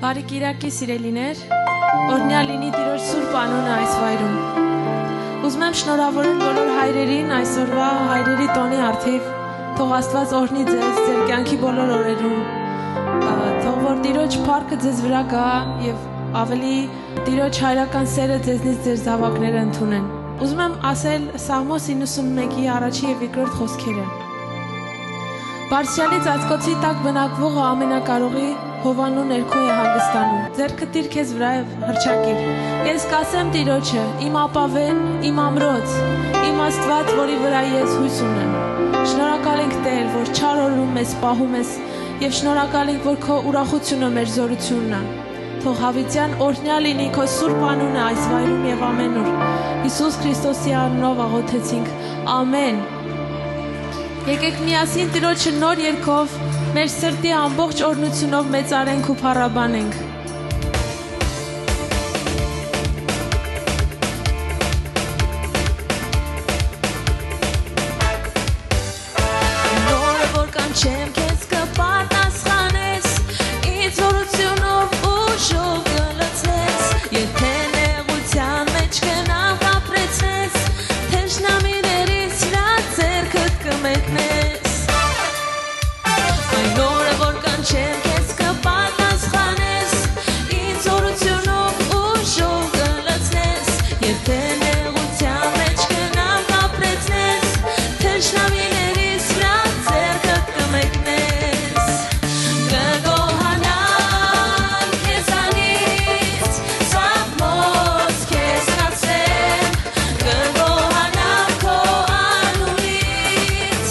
Բարի Կիրակի սիրելիներ, օրհնյալ լինի Տիրոջ սուրբ անունը այս վայրում։ Ուզում եմ շնորհավորել բոլոր հայրերին այսօրվա հայրերի տոնի առթիվ, թող Աստված օրհնի ձեզ ձեր կյանքի բոլոր օրերում, թող որ Տիրոջ փառքը ձեզ վրա գա եւ ավելի Տիրոջ հայրական սերը ձեզնից ձեր զավակները ընդունեն։ Ուզում եմ ասել Սաղմոս 91-ի առաջի եւ երկրորդ խոսքերը։ Բարձրյալի ծածկոցի տակ բնակվողը ամենակարողի Հովանու ներքո է հանգստանում, ձեռքը տիր քեզ վրա եւ հռչակիր։ Ես կասեմ Տիրոջը, իմ ապավեն, իմ ամրոց, իմ Աստված, որի վրա ես հույս ունեմ։ Շնորհակալ ենք Տեր, որ չար օրում մեզ պահում ես եւ շնորհակալ ենք, որ քո ուրախությունը մեր զորությունն է։ Թող հավիտյան օրհնյալ լինի քո սուրբ անունը այս վայրում եւ ամենուր։ Հիսուս Քրիստոսի անունով աղոթեցինք։ Ամեն։ Եկեք միասին Տիրոջը նոր երգով մեր սրտի ամբողջ օրհնությունով մեծարենք ու փառաբանենք։ Նորը որ կանչեմ քեզ կպատասխանես, ինձ զորությունով ուժով կլցես, եթե նեղության մեջ կնավ ապրեցես, թշնամիներից վրա ձեռքդ կմեկնես։ Այն օրը որ կանչեմ քեզ կպատասխանես, ինձ զորությունով ուժով կլցնես, եթե նեղության մեջ կնավ ապրեցնես, թշնամիներից վրա ձեռքդ կմեկնես։ Կգոհանամ քեզանից, սաղմոս քեզ կացեմ, կգոհանամ քո անունից,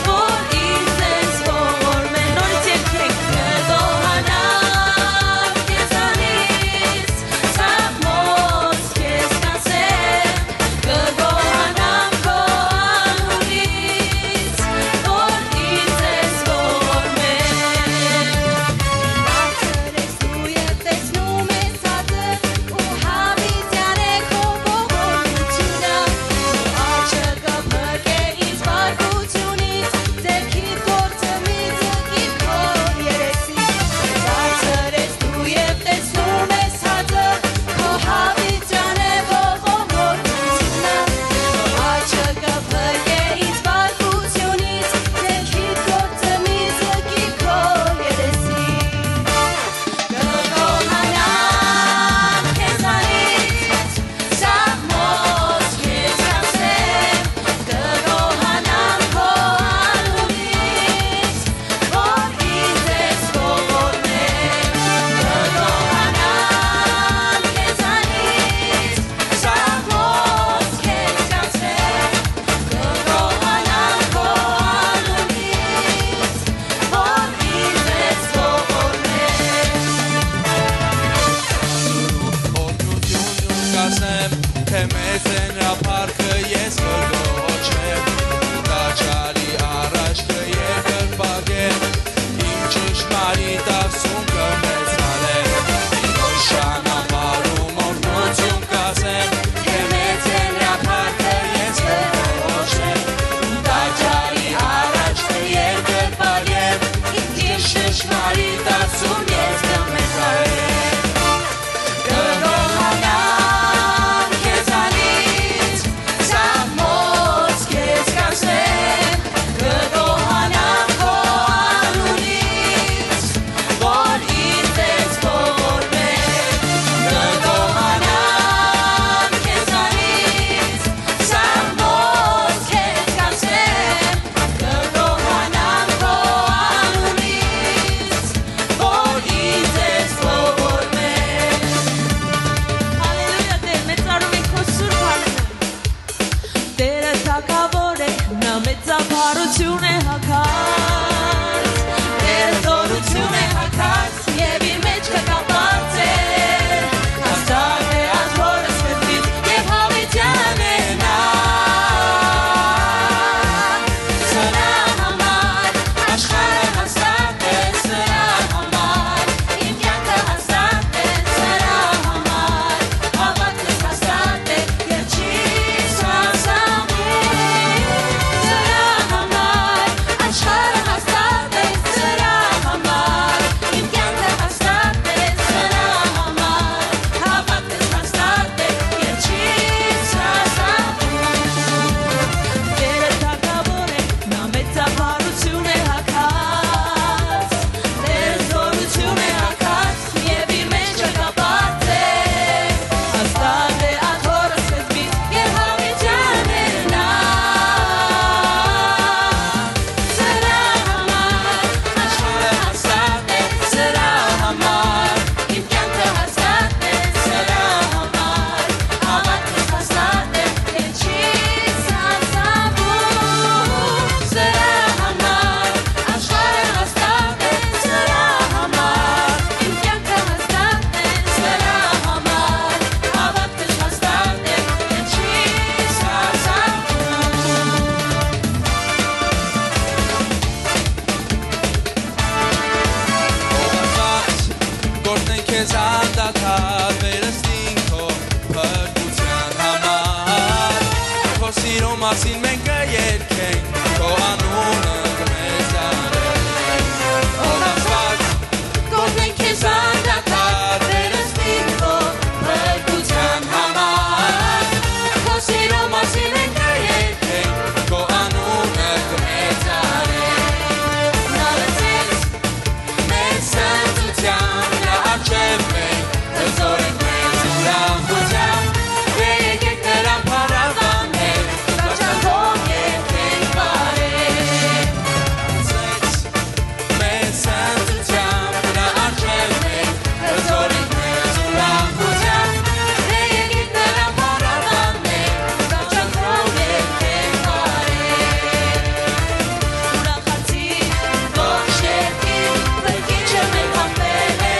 որ ինձ ես ողորմել։ Նորից եկեք, կգոհանամ քեզանից, սաղմոս քեզ կացեմ, կգոհանամ քո անունից, որ ինձ ես ողորմել։ Բարձր ես դու և տեսնում ես հատը, ու հավիտյան է քո ողորմությունը, աչքը կփրկե ինձ բարկությունից, ձեռքիդ գործը մի ձգիր քո երեսից։ Բարձր ես դու և տեսնում ես հատը, քո հավիտյան է ողորմությունը, աչքը կփրկե ինձ բարկությունից, ձեռքիդ գործը մի ձգիր քո երեսից։ Կգոհանամ քեզանից, սաղմոս քեզ կացեմ, կգոհանամ քո անունից, որ ինձ ես ողորմել։ Կգոհանամ քեզանից, սաղմոս քեզ կացեմ, կգոհանամ քո անունից, որ ինձ ես ողորմել։ Օրհնություն կասեմ, թե մեծ է նրա փառքը ես կգոչեմ, տաճարի առաջ կերկրպագեմ, իմ ճշմարիտ աղսուն կմեծարեմ, իմ ճանապարհում օրհնություն կասեմ, թե մեծ է նրա փառքը ես կգոչեմ, տաճարի առաջ կերկրպագեմ, իմ ճշմարիտ աղսուն ես կմեծարեմ։ Կգոհանամ քեզանից, սաղմոս քեզ կացեմ, կգոհանամ քո անունից, որ ինձ ես ողորմել։ Կգոհանամ քեզանից, սաղմոս քեզ կացեմ, կգոհանամ քո անունից, որ մասին մենք կերքենք քո անունը կմեծարենք Օրացված կօրհնենք քեզ անդադար վերստին քո փրկության համար Քո սիրո մասին մենք կերքենք քո անունը կմեծարենք Նավեցես մեր սանձության նրա առջև մենք հզորենք մեզ ուրախությամբ Եկեք նրան փառաբանել Տաճարով եկեք բարել Նավեցես մեր սանձության նրա առջև մենք հզորենք մեզ ուրախությամբ Եկեք նրան փառաբանել Տաճարով եկեք բարել Ուրախացի ողջ երկիր Փրկիչը մեր հաղթել է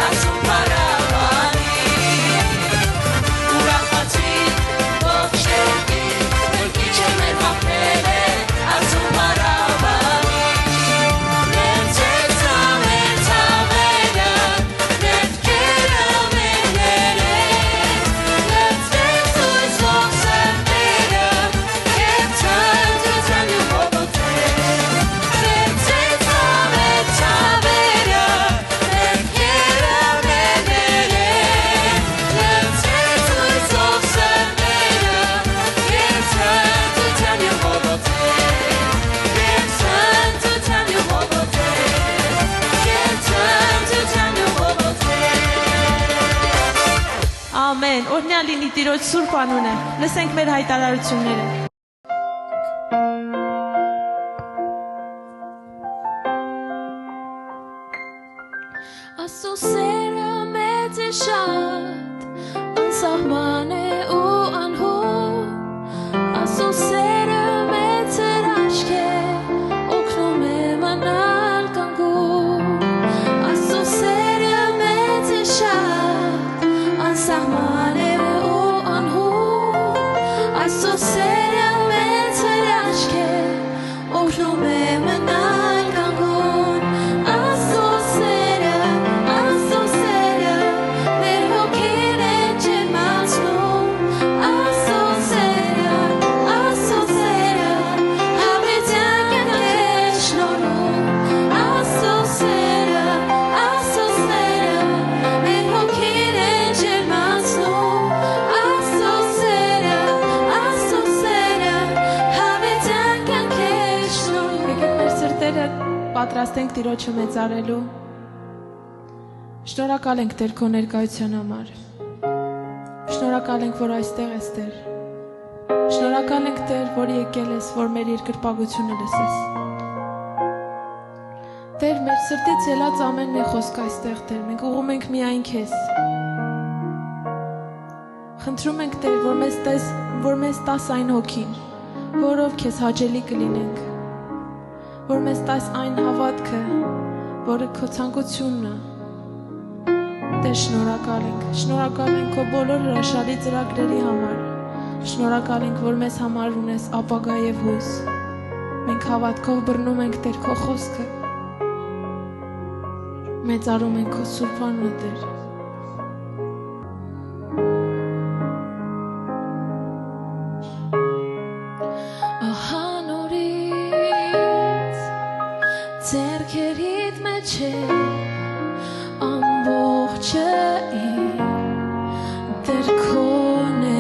ասում փառաբանի Ուրախացի ողջ երկիր Փրկիչը մեր հաղթել է ասում փառաբանի Լեցեց ամեն ցավերը Մեղքերը մեղներեց Լեցեց ույս ողսերները Քեզ ցանցության ու հոգոտեց Լեցեց ամեն ցավերը Մեղքերը մեղներեց Լեցեց ույս ողսերները Քեզ ցանցության ու հոգոտեց Քեզ ցանցության ու հոգոտեց Քեզ ցանցության ու հոգոտեց Ամեն օրհնյալ լինի Տիրոջ սուրբ անունը լսենք մեր հայտարարությունները Աստծո սերը մեծ է շատ անսահման է ու անհոտ Աստծո սերը մեծ է աչք է օգնում է մնալ կանգուն Աստծո սերը մեծ է շատ անսահման է ու անհոտ Աստծո սերը մեծ է աչք է օգնում է մնալ կանգուն Աստծո սերը մեր հոգին է ջերմացնում Աստծո սերը հավիտյան կյանք է շնորհում Աստծո սերը մեր հոգին է ջերմացնում Աստծո սերը հավիտյան կյանք է շնորհում Եկեք մեր սրտերը պատրաստենք Տիրոջը մեծարելու Շնորհակալ ենք Տեր քո ներկայության համար Շնորհակալ ենք որ այստեղ ես Տեր Շնորհակալ ենք Տեր որ եկել ես որ մեր երկրպագությունը լսես Տեր մեր սրտից ելած ամեն մի խոսք այստեղ Տեր մենք ուղղում ենք միայն քեզ Խնդրում ենք Տեր որ մեզ տաս այն հոգին որով քեզ հաճելի կլինենք որ մեզ տաս այն հավատքը որը քո ցանկությունն է Տեր շնորհակալ ենք քո բոլոր հրաշալի ծրագրերի համար Շնորհակալ ենք որ մեզ համար ունես ապագա եւ հույս Մենք հավատքով բռնում ենք Տեր քո խոսքը Մեծարում ենք քո սուրբ անունը Տեր Ահա նորից ձեռքերիդ մեջ է ամբողջը իմ Տեր քոն է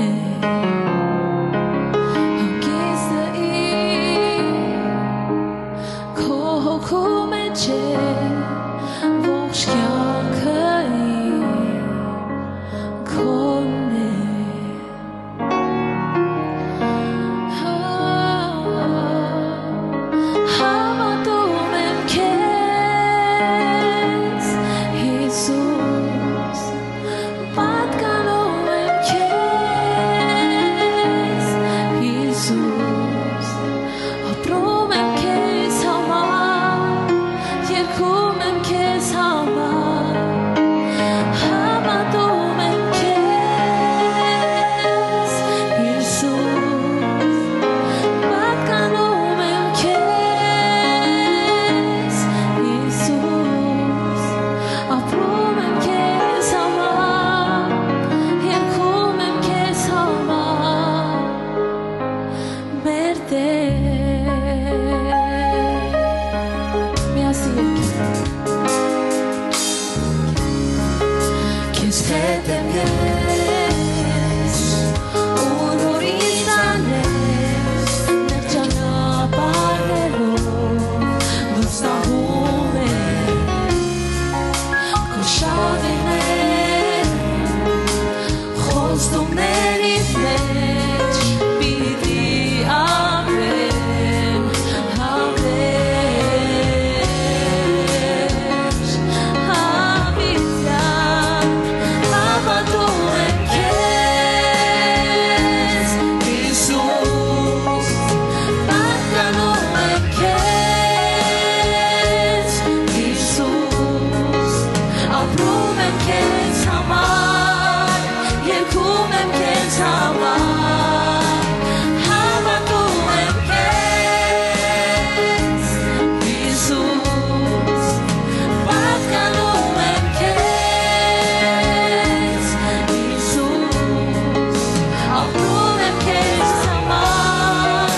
հանգիստը իմ քո հոգու մեջ է ողջ կյանքը իմ քոն է Հավատում եմ քեզ Հիսուս պատկանում եմ քեզ Հիսուս ապրում եմ քեզ համար երգում եմ քեզ Դարձի երկի Քեզ հետ եմ ես Ուր որից անես Նեղ ճանապարհներով Վստահում եմ Քո շավիներ Խոստումներիդ մեջ Պիտի ապրեմ հավերժ Հավիտյան Հավատում եմ քեզ Հիսուս Պատկանում եմ քեզ Հիսուս Ապրում եմ քեզ համար Երգում եմ քեզ համար Հավատում եմ քեզ Հիսուս Պատկանում եմ քեզ Հիսուս Ապրում եմ քեզ համար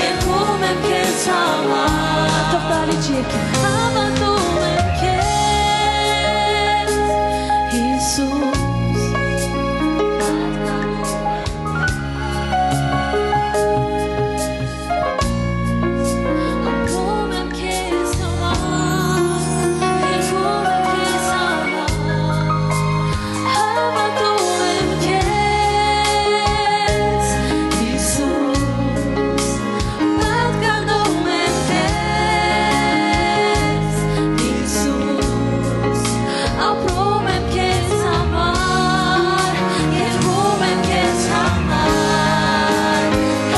Երգում եմ քեզ համար Թող դալիճ երկի Հավատում եմ քեզ Հիսուս Ապրում եմ քեզ համար Երգում եմ քեզ համար Հավատում եմ քեզ Հիսուս Պատկանում եմ քեզ Հիսուս Ապրում եմ քեզ համար Երգում եմ քեզ համար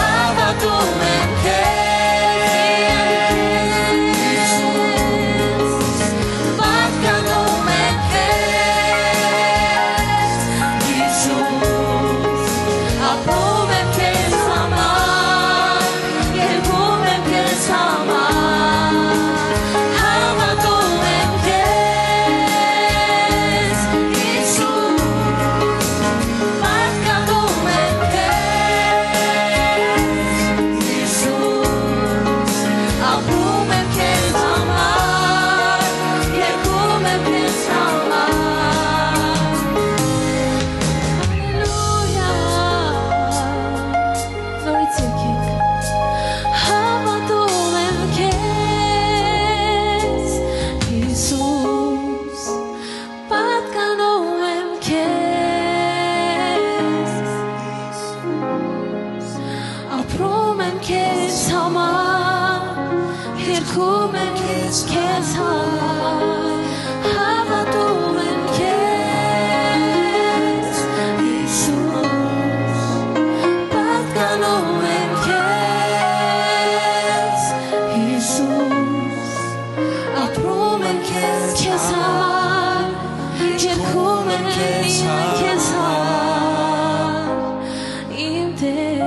Հավատում եմ քեզ Պատկանում եմ քեզ Հիսուս Ապրում եմ քեզ համար Երգում եմ քեզ համար Հավատում եմ քեզ Հիսուս Պատկանում եմ քեզ Հիսուս Ապրում եմ քեզ համար Երգում եմ քեզ համար Հալելույա Նորից երկի Հավատում եմ քեզ Հիսուս Պատկանում եմ քեզ Ապրում եմ քեզ համար Երգում եմ քեզ համար Հավատում եմ քեզ Հիսուս Պատկանում եմ քեզ Հիսուս Ապրում եմ քեզ համար Երգում եմ քեզ համար Իմ Տեր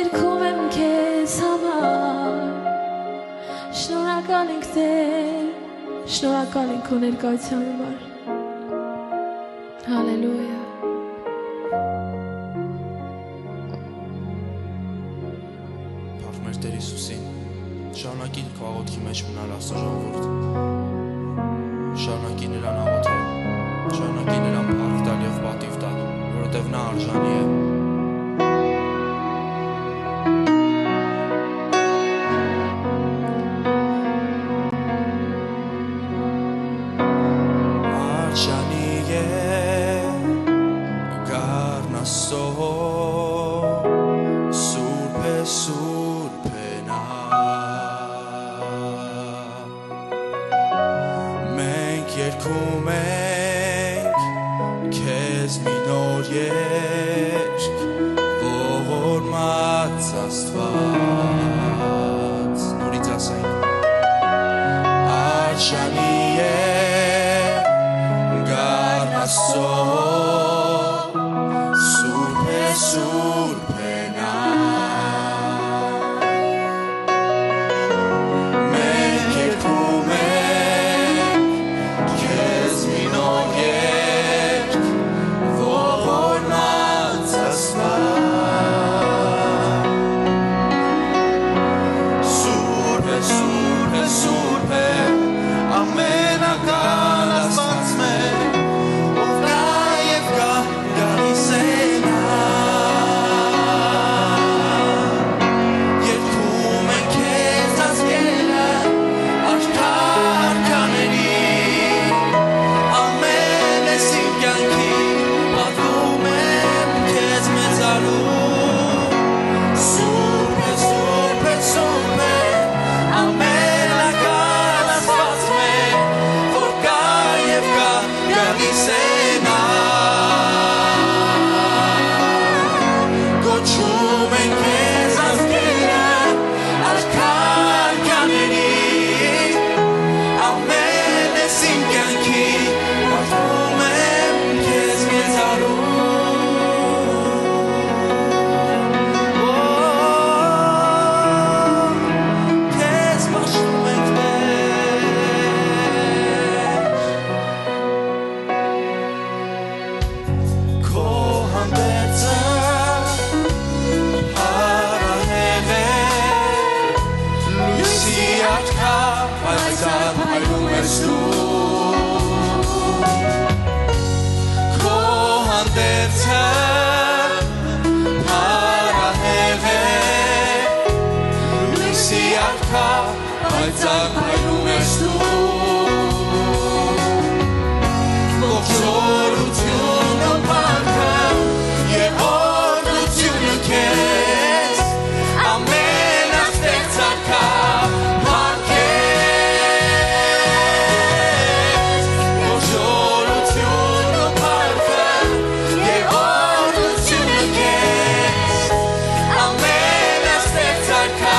Երգում եմ քեզ համար Շնորհակալ ենք Տեր Շնորհակալ ենք քո ներկայության համար Հալելույա Փառք մեր Տեր Հիսուսին Շարունակի քո աղոթքի մեջ մնալ Աստծո ժողովուրդ Շարունակի նրան աղոթել Շարունակի նրան փառք տալ եւ պատիվ տալ որովհետեւ նա արժանի է Արժանի է Գառնասո Սուրբ է նա Մենք երգում ենք քեզ մի նոր երգ ողորմած Աստված նորից ասենք արժանի է Գառնասո Սուրբ է նա Մենք երգում ենք քեզ մի արքա, պայծառ փայլում ես դու ողջորությունը փառքը եւ օրհնությունը քեզ ամենաստեղծ արքա փառքես ողջորությունը փառքը եւ օրհնությունը քեզ ամենաստեղծ արքա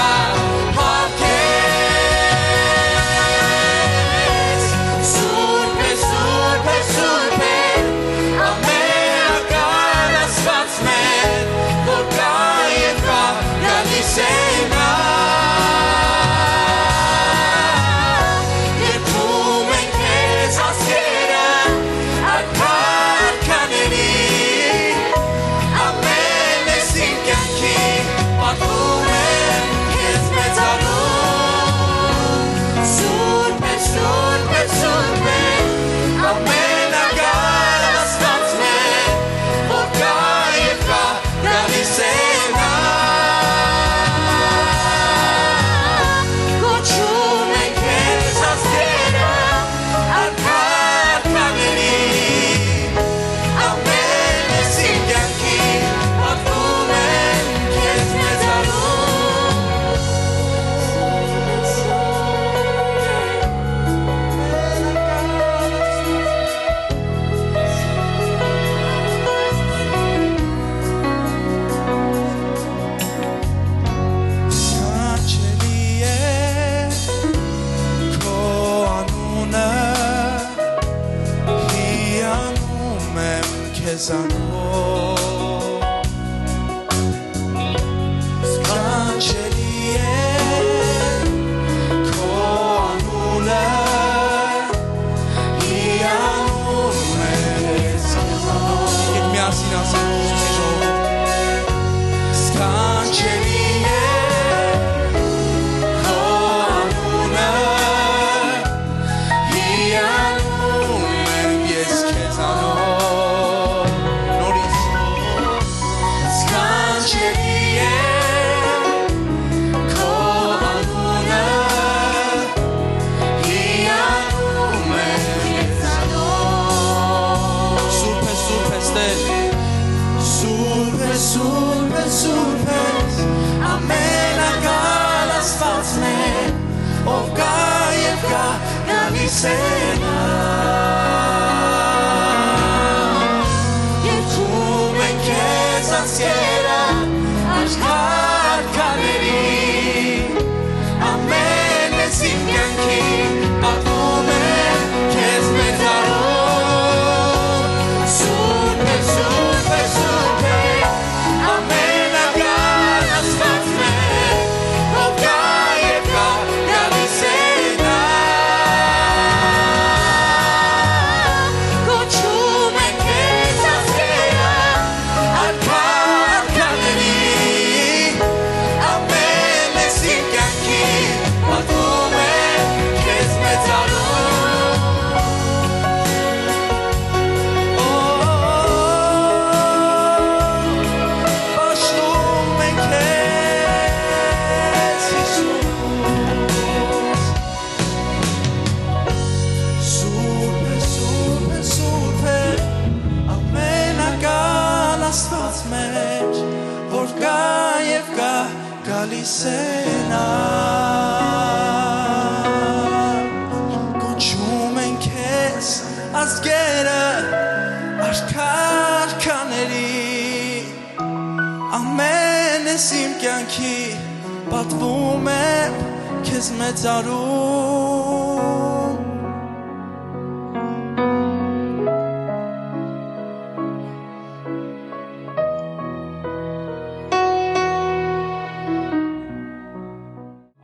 պատվում եմ քեզ մեծարում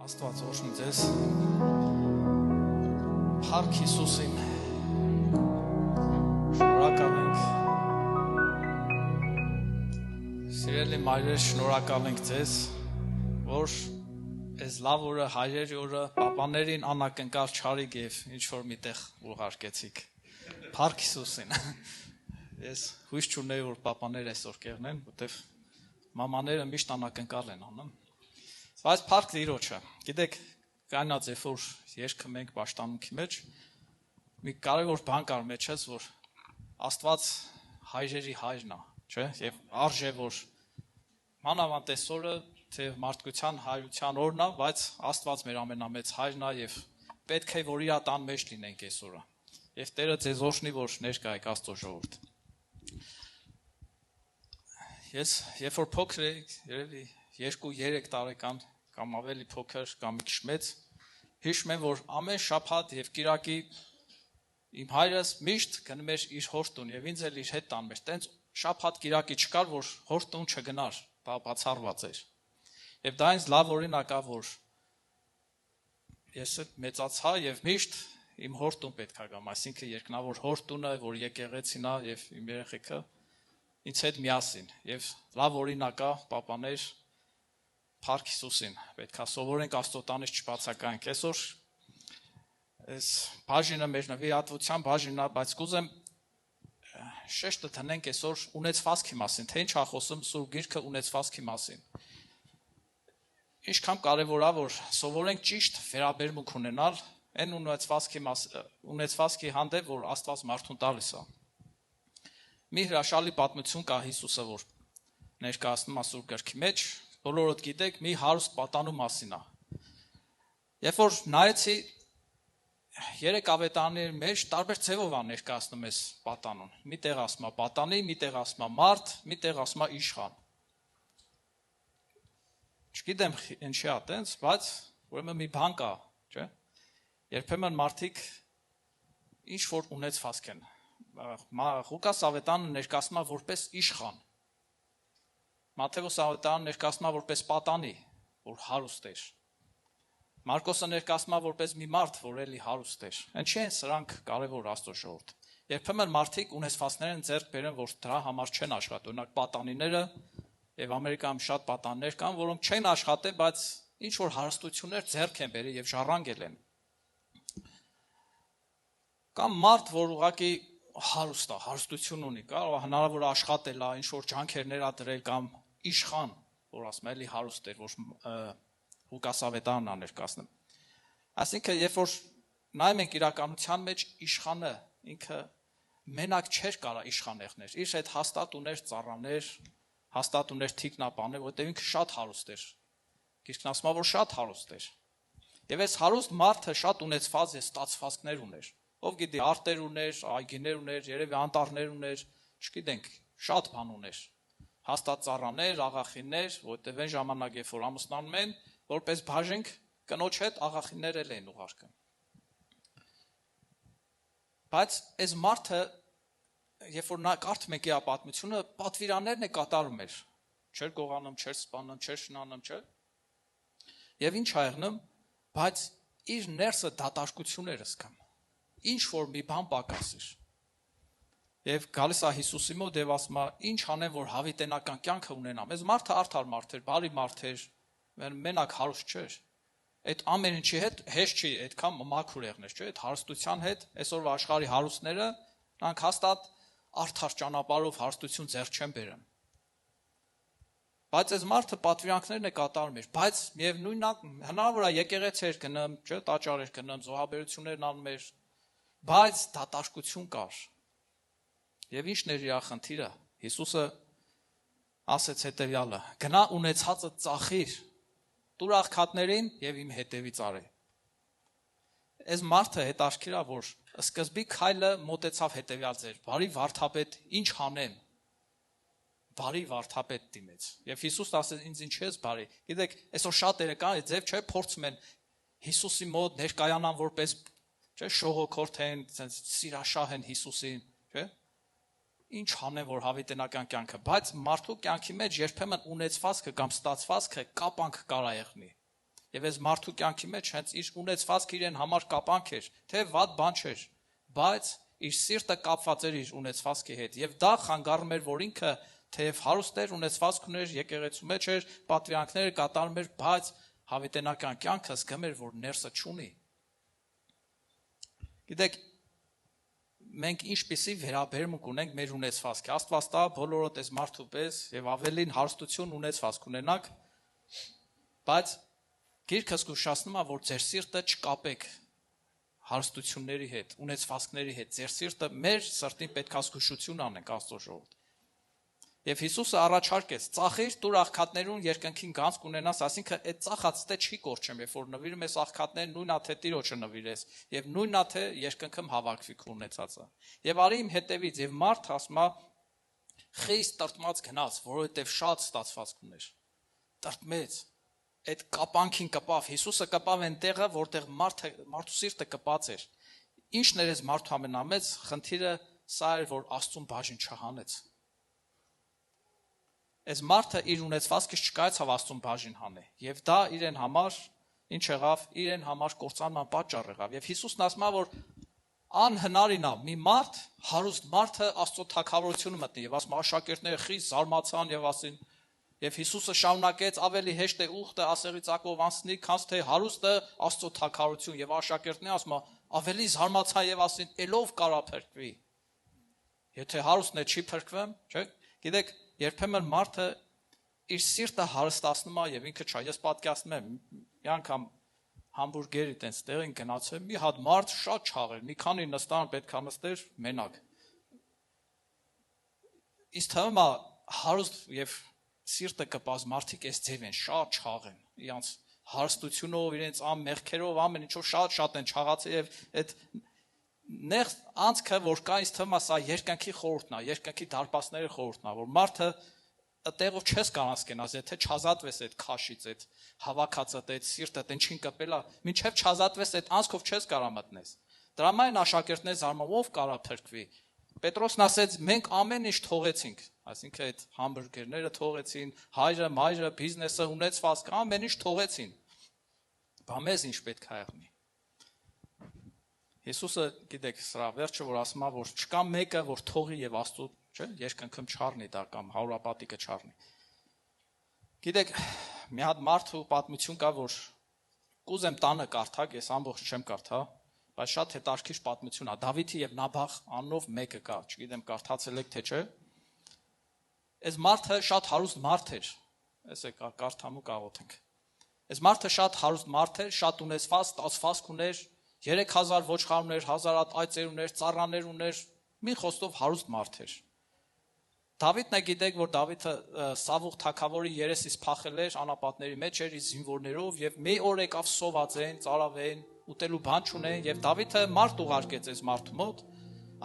Աստված օրհնի ձեզ Փառք Հիսուսին Շնորհակալ ենք Սիրելի մայրեր շնորհակալ ենք ձեզ որ այս լավ օրը հայրերի օրը պապաներին անակնկալ չարիք եւ ինչ որ միտեղ ուղարկեցիք Փառք Հիսուսին Ես հույս չունեի որ պապաները այսօր կեղնեն որտեվ մամաները միշտ անակնկալ են անում Բայց փառք Տիրոջը։ Գիտեք, կանած երբ որ երգը մենք պաշտամունքի մեջ մի կարևոր բան կար մեջս, որ Աստված հայրերի հայրն է, չէ՞, եւ արժե որ մանավանդ այսօրը թե մարդկության հայրության օրն է, բայց Աստված մեր ամենամեծ հայրն է եւ պետք է որ իր տան մեջ լինենք այսօրը։ Եվ Տերը ձեզ օրհնի, որ ներկա եք Աստծո ժողովուրդ։ Ես երբ որ փոքր էի, երևի 2-3 տարեկան կամ ավելի փոքր կամ մի քիչ մեծ, հիշում եմ, որ ամեն շաբաթ եւ կիրակի իմ հայրս միշտ գնում էր իր հորտուն եւ ինձ էլ իր հետ տանում էր։ Տենց շաբաթ կիրակի չկար, որ հորտուն չգնար, բացառված էր։ Եվ դա ինձ լավ օրինակ է, որ ես մեծացա եւ միշտ իմ հորտուն պետք է գամ, այսինքն երկնավոր հորտունը, որ եկեղեցին է եւ իմ երեխեքը ինձ հետ միասին եւ լավ օրինակ է պապաներ Փառք Հիսուսին, պետք է սովորենք Աստծո տանից չբացակայենք։ Այսօր այս բաժինը մեր նվիրատվության բաժինն է, բայց կուզեմ շեշտը դնենք այսօր ունեցվածքի մասին, թե ինչ է խոսում Սուրբ Գիրքը ունեցվածքի մասին։ Ինչքան կարևոր է, որ սովորենք ճիշտ վերաբերմունք ունենալ այն ունեցվածքի հանդեպ, որ Աստված մարդուն տալիս է։ Մի հրաշալի պատմություն կա Հիսուսը, որ ներկայացնում է Սուրբ Գրքի մեջ, բոլորդ գիտեք, մի հարուստ պատանու մասին է։ Երբ որ նայեցի 3 ավետարանների մեջ տարբեր ձևով է ներկայացնում այս պատանուն։ Միտեղ ասում է պատանի, միտեղ ասում է մարդ, միտեղ ասում է իշխան։ Չգիտեմ ինչի է այդպես, բայց ուրեմն մի բան կա, չէ՞։ Երբեմն մարդիկ ինչ որ ունեցվածք են։ Ղուկաս ավետարանը ներկայացնում է որպես իշխան։ Մատթեոս ավետարանը ներկայացնում է որպես պատանի, որ հարուստ էր։ Մարկոսը ներկայացնում է որպես մի մարդ, որ էլի հարուստ էր։ Ինչի են սրանք կարևոր Աստծո ժողովուրդ։ Երբեմն մարդիկ ունեցվածքներ են ձեռք բերեն, որ դրա համար չեն աշխատում։ Օրինակ պատանիները եւ Ամերիկայում շատ պատաններ կան, որոնք չեն աշխատել, բայց ինչ որ հարստություններ ձեռք են բերել եւ ժառանգել են։ Կամ մարդ, որ ուղղակի հարուստ է, հարստություն ունի, կարող է հնարավոր աշխատել, ինչ որ ջանքեր ներդրել կամ իշխան, որ ասում էլի հարուստ էր, որ Ղուկաս ավետարանն է ներկայացնում։ Այսինքն, երբ որ նայում ենք իրականության մեջ իշխանը ինքը մենակ չէր կարա իշխան եղներ, իր հետ հաստատ ուներ ծառաներ, հաստատ ուներ թիկնապաներ, որտեղ ինքը շատ հարուստ էր։ Գիրքն ասում է, որ շատ հարուստ էր։ Եվ այս հարուստ մարդը շատ ունեցված է ստացվածքներ ուներ։ Ով գիտի, արտեր ուներ, այգիներ ուներ, երևի անտառներ ուներ, չգիտենք, շատ բան ուներ։ Հաստատ ծառաներ, աղախիններ, որտեղ այն ժամանակ երբ որ ամուսնանում են, որպես բաժինք կնոջ հետ աղախիններ էլ են ուղարկում։ Բայց այս մարդը, երբ որ նա կարդում ենք իր պատմությունը, պատվիրաններն է կատարում էր։ Չէր գողանում, չէր սպանում, չէր շնանում, չէ։ Եվ ինչ ա եղնում, բայց իր ներսը դատարկություն էր զգում։ Ինչ որ մի բան պակասիր։ Եվ գալիս է Հիսուսի մոտ եւ ասում է. «Ինչ անեմ, որ հավիտենական կյանքը ունենամ»։ Այս մարդը արդար մարդ էր, բարի մարդ էր, մենակ հարուստ չէր։ Այդ ամեն ինչի հետ հեշտ չի այդքան մաքուր եղներ, չէ՞։ Այդ հարստության հետ այսօրվա աշխարհի հարուստները նրանք հաստատ արդար ճանապարհով հարստություն ձեռք չեն բերում։ Բայց այս մարդը պատվիրանքներն է կատարում էր, բայց միևնույնն է հնարավոր է եկեղեցի էր գնում, չէ՞, տաճար էր գնում, զոհաբերություններն անում էր, բայց դատարկություն կար։ Եվ ի՞նչն էր իր խնդիրը։ Հիսուսը ասեց հետևյալը. «Գնա ունեցածը ծախիր, տուր աղքատներին եւ իմ հետևից արի»։ Այս մարդը հետաքրքիր է, որ սկզբի քայլը մոտեցավ հետևյալ ձեր. «Բարի վարդապետ, ինչ անեմ»։ Բարի վարդապետ դիմեց։ Եվ Հիսուսն ասեց. «Ինձ ինչ ես բարի»։ Գիտեք, այսօր շատերը կան, այդ ձև չէ, փորձում են Հիսուսի մոտ ներկայանան որպես, չէ, շողոքորթ են, սիրաշահ են Հիսուսին, չէ։ Ինչ անեմ, որ հավիտենական կյանքը, բայց մարդու կյանքի մեջ երբեմն ունեցվածքը կամ ստացվածքը կապանք կարա եղնի։ Եվ այս մարդու կյանքի մեջ հենց իր ունեցվածքը իրեն համար կապանք էր, թե վատ բան չէր, բայց իր սիրտը կապված էր իր ունեցվածքի հետ։ Եվ դա խանգարում էր, որ ինքը թեև հարուստ էր, ունեցվածք ուներ, եկեղեցու մեջ էր, պատվիրանքները կատարում էր, բայց հավիտենական կյանքը զգում էր, որ ներսը չունի։ Գիտեք, մենք ինչպիսի վերաբերմունք ունենք մեր ունեցվածքի։ Աստված տա բոլորոդ այս մարդու պես եւ ավելին հարստություն ունեցվածք ունենաք, բայց Գիրքը զգուշացնում է, որ ձեր սիրտը չկապեք հարստությունների հետ, ունեցվածքների հետ, ձեր սիրտը մեր սրտին պետք է զգուշություն անենք Աստծո ժողովուրդ։ Եվ Հիսուսը առաջարկեց, ծախիր տուր աղքատներուն երկնքին գանձ կունենաս, ասինքն այդ ծախածը չի կորչեմ, երբ որ նվիրում ես աղքատներին, նույնա թե Տիրոջը նվիրես, եւ նույնա թե երկնքում հավաքվի քո ունեցածը։ Եվ արի իմ հետևից, եւ մարդ ասում է խիստ տրտմած գնաց, որովհետեւ շատ ստացվածք ուներ։ Տրտմեց, այդ կապանքին կպավ, Հիսուսը կպավ այն տեղը, որտեղ մարդու սիրտը կպած էր։ Ինչն էր այս մարդու ամենամեծ խնդիրը, սա էր, որ Աստծուն բաժին չհանեց։ Այս մարդը իր ունեցվածքից չկայացավ Աստծուն բաժին հանե, եւ դա իրեն համար ինչ եղավ, իրեն համար կործանման պատճառ եղավ։ Եվ Հիսուսն ասում է, որ անհնարին է մի մարդ, հարուստ մարդը Աստծո թագավորությունը մտնի, եւ ասում աշակերտները խիստ զարմացան եւ ասին, եւ Հիսուսը շարունակեց, ավելի հեշտ է ուխտը ասեղի ծակով անցնի, քան թե հարուստը Աստծո թագավորություն, եւ աշակերտները ասում ավելի զարմացան եւ ասին, «Էլով կարա փրկվի»։ Եթե հարուստն է չի փրկվեմ, չէ՞։ Գիտեք, երբեմն մարդը իր սիրտը հարստացնում է եւ ինքը չէ, ես պատկերացնում եմ մի անգամ համբուրգերի տենց տեղին գնացել, մի հատ մարդ շատ չաղեր, մի քանի նստան պետքա նստեր մենակ։ Իսկ թվում է հարուստ եւ սիրտը կպած մարդիկ այս ձև են, շատ չաղեն, իրանց հարստությունով, իրենց մեղքերով, ամեն ինչով շատ են չաղացել եւ այդ նեղ անցքը, որ կա, ինձ թվում է սա երկնքի խորհուրդն է, երկնքի դարպասների խորհուրդն է, որ մարդը այդտեղով չես կարող սկենաս, եթե չազատվես այդ քաշից, այդ հավաքածդ, այդ սիրտդ ինչին կպել է, մինչև չազատվես այդ անցքով չես կարող մտնես։ Դրա համար աշակերտները զարմով կարա փրկվի։ Պետրոսն ասեց, մենք ամեն ինչ թողեցինք, այսինքն այդ համբուրգերները թողեցին, հայրը, մայրը, բիզնեսը, ունեցվածքը, ամեն ինչ թողեցին։ Բա մեզ ինչ պետք է եղնի։ Հիսուսը, գիտեք, սրա վերջը, որ ասում է, որ չկա մեկը, որ թողի եւ Աստծո, չէ, երկնքում չառնի դա կամ հարուրապատիկը չառնի։ Գիտեք, մի հատ մարդու պատմություն կա, որ կուզեմ տանը կարդալ, ես ամբողջ չեմ կարդա, բայց շատ հետաքրքիր պատմություն է։ Դավիթի եւ Նաբախ անունով մեկը կա, չգիտեմ կարդացել եք թե չէ։ Այս մարդը շատ հարուստ մարդ էր։ Էսեք կարդամու կաղոթենք։ Այս մարդը շատ հարուստ մարդ էր, շատ ունեցված, ստացվածք ուներ, 3000 ոչխար ուներ, 1000 հատ այծեր ուներ, ծառաներ ուներ, մի խոսքով հարուստ մարդ էր։ Դավիթն է գիտեք, որ Դավիթը Սավուղ թագավորի երեսից փախել էր, անապատների մեջ էր իր զինվորներով եւ մի օր եկավ սովածեն, ծարավեն, ուտելու բան չունեն եւ Դավիթը մարդ ուղարկեց այս մարդու մոտ,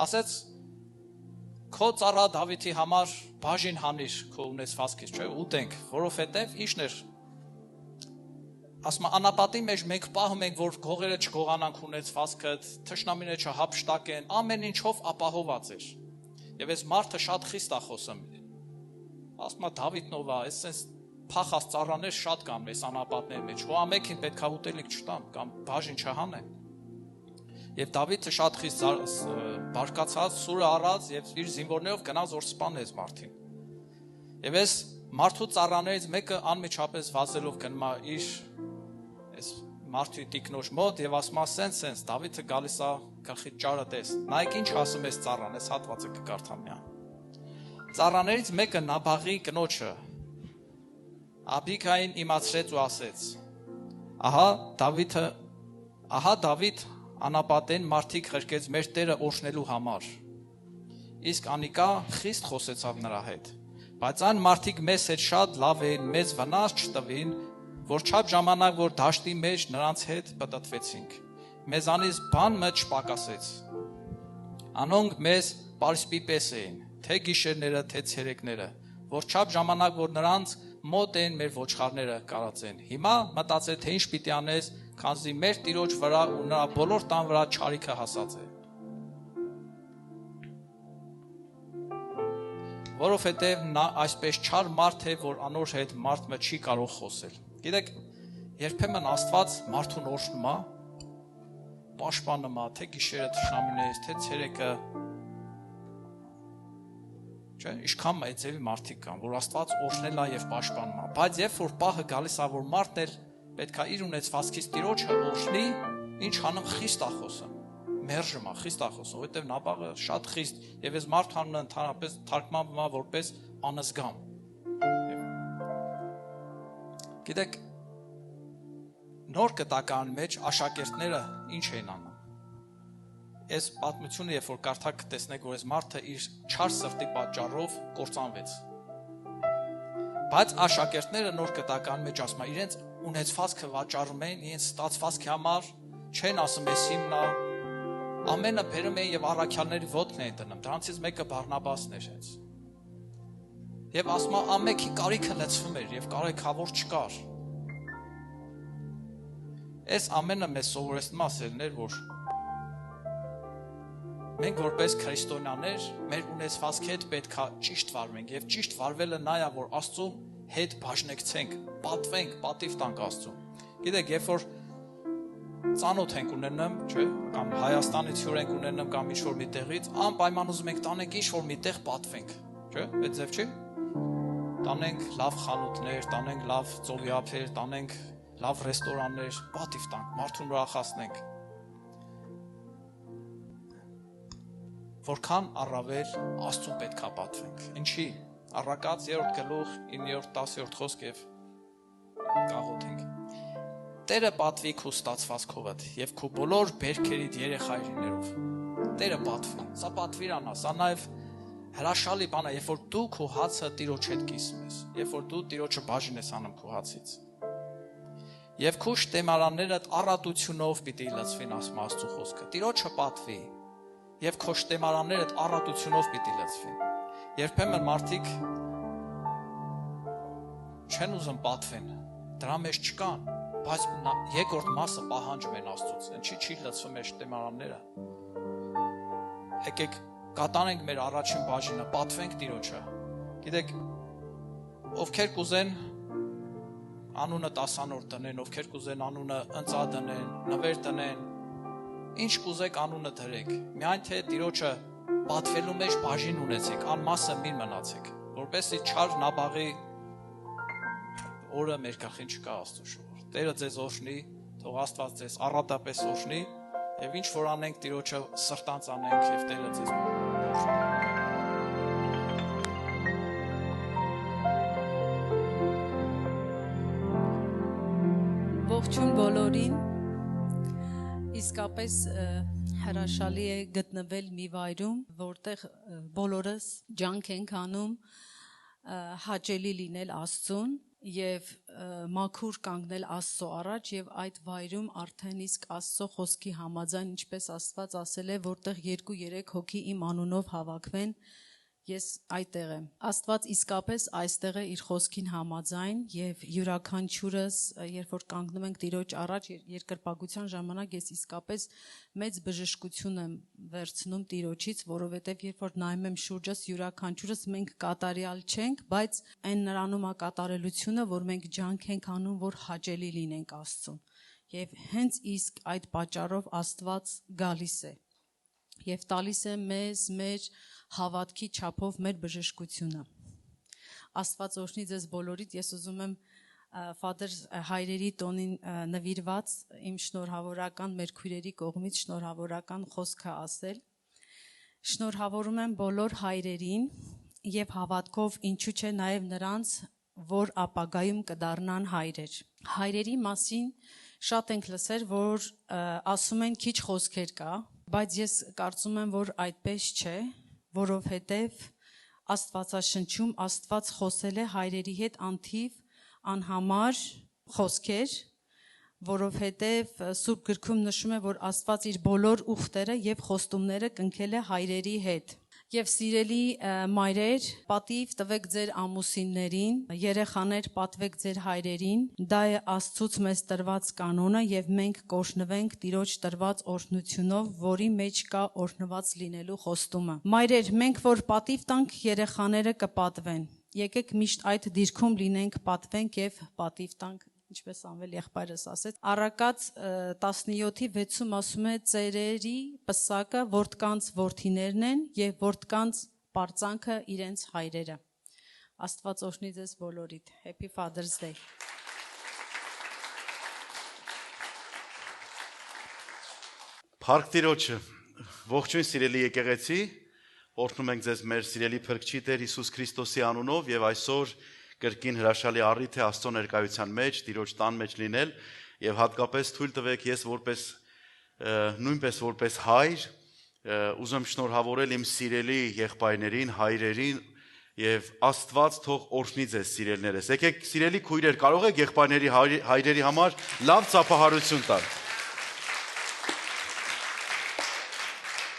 ասեց քո ծառա Դավիթի համար բաժին հանիր քո ունեցվածքից, չէ՞, ուտենք, որովհետեւ ինչն էր ասում անապատի մեջ մենք պահում ենք, որ գողերը չգողանանք ունեցվածքը, թշնամիները չհափշտակեն, ամեն ինչով ապահոված էր։ Եվ այս մարդը շատ խիստ է խոսում։ Ասում է Դավիթն ով է, այսպես փախած ծառաներ շատ կան այս անապատների մեջ, հո ամենքին պետք է ուտելիք չտան կամ բաժին չհանեն։ Եվ Դավիթը շատ խիստ բարկացած, սուրը առած եւ իր զինվորներով գնաց որ սպանեց մարդին։ Եվ այս մարդու ծառաներից մեկը անմիջապես վազելով գնում է իր այս մարդու տիկնոջ մոտ եւ ասում է սենց Դավիթը գալիս է գլխի ճարը տես։ Նայեք ինչ ասում է ծառան, այս հատվածը կկարդամ միան։ Ծառաներից մեկը Նաբաղի կնոջը Աբիգային իմացրեց ու ասեց. Ահա Դավիթ անապատեն մարդիկ խրկեց մեր Տերը օրհնելու համար։ Իսկ անիկա խիստ խոսեցավ նրա հետ։ Բայց այն մարդիկ մեզ հետ շատ լավ էին, մեզ վնաս չտվին, որ չափ ժամանակ որ դաշտի մեջ նրանց հետ պտտվեցինք։ Մեզանից բան մը չպակասեց։ Անոնք մեզ պարսպի պես էին, թե գիշերները, թե ցերեկները, որ չափ ժամանակ որ նրանց մոտ են մեր ոչխարները կարածեն։ Հիմա մտածել թե ինչ պիտի անես, քանզի մեր Տիրոջ վրա ու նրա բոլոր տան վրա չարիքը հասած է։ Որովհետև նա այսպես չար մարդ է, որ անոր հետ մարդը չի կարող խոսել։ Գիտեք, երբեմն Աստված մարդուն օրհնում է, պաշտպանում է, թե գիշերը թշնամիներից, թե ցերեկը։ Չէ, ինչքան այցեւի մարդիկ կան, որ Աստված օրհնել է եւ պաշտպանում է, բայց երբ որ պահը գալիս է, որ մարդն էլ պետք է իր ունեցվածքից Տիրոջը օրհնի, ինչ անում խիստ է խոսում, մերժում է, խիստ է խոսում, որովհետեւ Նաբաղը շատ խիստ եւ այս մարդ անունը ընդհանրապես թարգմանվում է որպես անզգամ։ Գիտեք, Նոր կտակարանի մեջ աշակերտները ինչ էին անում։ Այս պատմությունը, երբ որ կարդաք կտեսնեք, որ այս մարդը իր չար սրտի պատճառով կործանվեց։ Բայց աշակերտները նոր կտակարանի մեջ ասում են, իրենց ունեցվածքը վաճառում են, իրենց ստացվածքի համար չեն ասում, էս իմն է, ամենը բերում են եւ առաքյալների ոտքն էին դնում։ Դրանցից մեկը Բարնաբասն էր հենց։ Եվ ասում է, ամենքի կարիքը լցվում էր եւ կարիքավոր չկար։ Այս ամենը մեզ սովորեցնում ասելներ, որ մենք որպես քրիստոնյաներ մեր ունեցվածքի հետ պետքա ճիշտ վարվենք եւ ճիշտ վարվելը նա է, որ Աստծո հետ բաժնեկցենք, պատվենք, պատիվ տանք Աստծուն։ Գիտեք, երբ որ ծանոթ ենք ունենում, չէ՞, կամ Հայաստանից հյուր ենք ունենում կամ ինչ-որ մի տեղից, անպայման ուզում ենք տանենք ինչ-որ մի տեղ պատվենք, չէ՞, այդ ձև չի։ Տանենք լավ խանութներ, տանենք լավ ծովիափեր, տանենք լավ ռեստորաններ, պատիվ տանք, մարդուն ուրախացնենք։ Որքան առավել Աստծուն պետք է պատվենք։ Ինչի՞։ Առակաց 3-րդ գլուխ 9-10-րդ խոսք եւ կաղոթենք։ Տերը պատվի քո ստացվածքովդ եւ քո բոլոր բերքերիդ երեխայրիներով։ Տերը պատվի։ Սա պատվիրանա, սա նաեւ հրաշալի բան է, երբ որ դու քո հացը Տիրոջ հետ կիսում ես, երբ որ դու Տիրոջը բաժին ես անում քո հացից։ Եվ քո շտեմարաններդ առատությունով պիտի լցվին, ասում Աստծո խոսքը։ Տիրոջը պատվի։ Եվ քո շտեմարաններդ առատությունով պիտի լցվին։ Երբեմն մարդիկ չեն ուզում պատվեն, դրա մեջ չկան, բայց երկրորդ մասը պահանջում են Աստծուց, ինչի չի լցվում մեր շտեմարանները։ Եկեք կատարենք մեր առաջին բաժինը, պատվենք Տիրոջը։ Գիտեք, ովքեր կուզեն անունը 10-անորդ տնեն, ովքեր կուզեն անունը ընծա դնեն, նվեր տնեն, ինչ կուզեք անունը դրեք, միայն թե Տիրոջը պատվելու մեջ բաժին ունեցեք, անմասը մի մնացեք, որպեսզի չար Նաբաղի օրը մեր գլխին չկա Աստծո շնորհ։ Տերը ձեզ օրհնի, թող Աստված ձեզ առատապես օրհնի, եւ ինչ որ անենք Տիրոջը սրտանց անենք եւ Տերը ձեզ Ողջույն բոլորին։ Իսկապես հրաշալի է գտնվել մի վայրում, որտեղ բոլորս ջանք ենք անում հաճելի լինել Աստծուն եւ մաքուր կանգնել Աստծո առաջ եւ այդ վայրում արդեն իսկ Աստծո խոսքի համաձայն, ինչպես Աստված ասել է, որտեղ 2-3 հոգի իմ անունով հավաքվեն, ես այդտեղ եմ։ Աստված իսկապես այստեղ է իր խոսքին համաձայն եւ յուրաքանչյուրս, երբ որ կանգնում ենք Տիրոջ առաջ երկրպագության ժամանակ, ես իսկապես մեծ բժշկություն եմ վերցնում Տիրոջից, որովհետեւ երբ որ նայում եմ շուրջս, յուրաքանչյուրս մենք կատարյալ չենք, բայց այն նրանում է կատարելությունը, որ մենք ջանք ենք անում, որ հաճելի լինենք Աստծուն։ Եվ հենց իսկ այդ պատճառով Աստված գալիս է եւ տալիս է մեզ մեր հավատքի չափով մեր բժշկությունը։ Աստված օրհնի ձեզ բոլորիդ, ես ուզում եմ Ֆադեր հայրերի տոնին նվիրված իմ շնորհավորական մեր քույրերի կողմից շնորհավորական խոսքը ասել։ Շնորհավորում եմ բոլոր հայրերին եւ հավատքով ինչու՞ չէ նաեւ նրանց, որ ապագայում կդառնան հայրեր։ Հայրերի մասին շատ ենք լսել, որ ասում են քիչ խոսքեր կա, բայց ես կարծում եմ, որ այդպես չէ, որովհետև Աստվածաշնչում Աստված խոսել է հայրերի հետ անթիվ անհամար խոսքեր, որովհետև Սուրբ Գրքում նշում է, որ Աստված իր բոլոր ուխտերը եւ խոստումները կնքել է հայրերի հետ։ Եվ սիրելի մայրեր, պատիվ տվեք ձեր ամուսիններին, երեխաներ պատվեք ձեր հայրերին, դա է Աստծուց մեզ տրված կանոնը եւ մենք կօրհնվենք Տիրոջ տրված օրհնությունով, որի մեջ կա օրհնված լինելու խոստումը։ Մայրեր, մենք որ պատիվ տանք, երեխաները կպատվեն։ Եկեք միշտ այդ դիրքում լինենք, պատվենք եւ պատիվ տանք, ինչպես Անվել եղբայրս ասեց։ Առակաց 17:6-ում ասում է ծերերի պսակը որդկանց որդիներն են եւ որդկանց պարծանքը իրենց հայրերը։ Աստված օրհնի ձեզ բոլորիդ։ Happy Father's Day։ Փառք Տիրոջը, ողջույն սիրելի եկեղեցի, օրհնում ենք ձեզ մեր սիրելի Փրկչի Տեր Հիսուս Քրիստոսի անունով եւ այսօր կրկին հրաշալի առիթ է Աստծո ներկայության մեջ, Տիրոջ տան մեջ լինել եւ հատկապես թույլ տվեք ես որպես նույնպես որպես հայր ուզում շնորհավորել իմ սիրելի եղբայրներին, հայրերին եւ Աստված թող օրհնի ձեզ սիրելիներս։ Եկեք սիրելի քույրեր, կարող եք եղբայրների հայրերի համար լավ ծափահարություն տալ։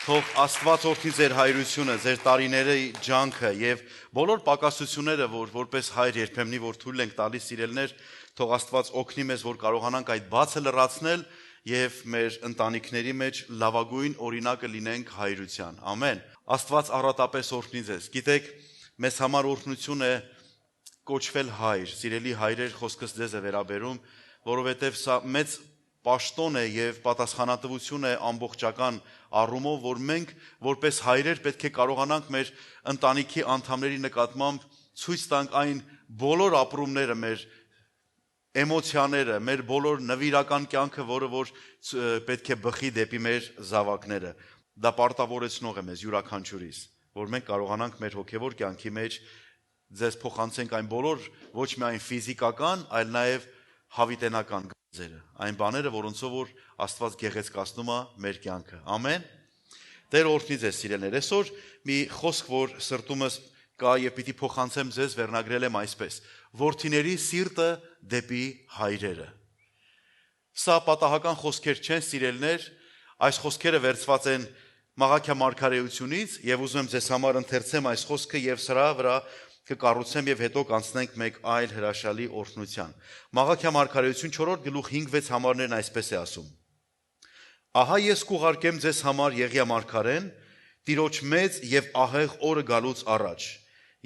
Թող Աստված օրհնի ձեր հայրությունը, ձեր տարիների ջանքը եւ բոլոր պակասությունները, որ որպես հայր երբեմնի որ թույլ ենք տալիս սիրելներ, թող Աստված օգնի մեզ, որ կարողանանք այդ բացը լրացնել եւ մեր ընտանիքների մեջ լավագույն օրինակը լինենք հայրության։ Ամեն։ Աստված առատապես օրհնի ձեզ։ Գիտեք, մեզ համար օրհնություն է կոչվել հայր, սիրելի հայրեր, խոսքս ձեզ է վերաբերում, որովհետեւ սա մեծ պաշտոն է եւ պատասխանատվություն է ամբողջական առումով, որ մենք որպես հայրեր պետք է կարողանանք մեր ընտանիքի անդամների նկատմամբ ցույց տանք այն բոլոր ապրումները, մեր էմոցիաները, մեր բոլոր նվիրական կյանքը, որը որ պետք է բխի դեպի մեր զավակները։ Դա պարտավորեցնող է մեզ յուրաքանչյուրիս, որ մենք կարողանանք մեր հոգևոր կյանքի մեջ ձեզ փոխանցենք այն բոլոր ոչ միայն ֆիզիկական, այլ նաեւ հավիտենական գծերը, այն բաները, որոնցով որ Աստված գեղեցկացնում է մեր կյանքը։ Ամեն։ Տեր օրհնի ձեզ սիրելիներ։ Այսօր մի խոսք, որ սրտումս կա եւ պիտի փոխանցեմ ձեզ, վերնագրել եմ այսպես. Որդիների սիրտը դեպի հայրերը։ Սա պատահական խոսքեր չեն, սիրելիներ, այս խոսքերը վերցված են Մաղաքիա մարգարեությունից եւ ուզում եմ ձեզ համար ընթերցեմ այս խոսքը եւ սրա վրա կկառուցեմ եւ հետո կանցնենք մեկ այլ հրաշալի օրհնության։ Մաղաքիա մարգարեություն 4-րդ գլուխ 5-6 համարներն այսպես է ասում. Ահա ես կուղարկեմ ձեզ համար Եղիա մարգարեն, Տիրոջ մեծ եւ ահեղ օրը գալուց առաջ,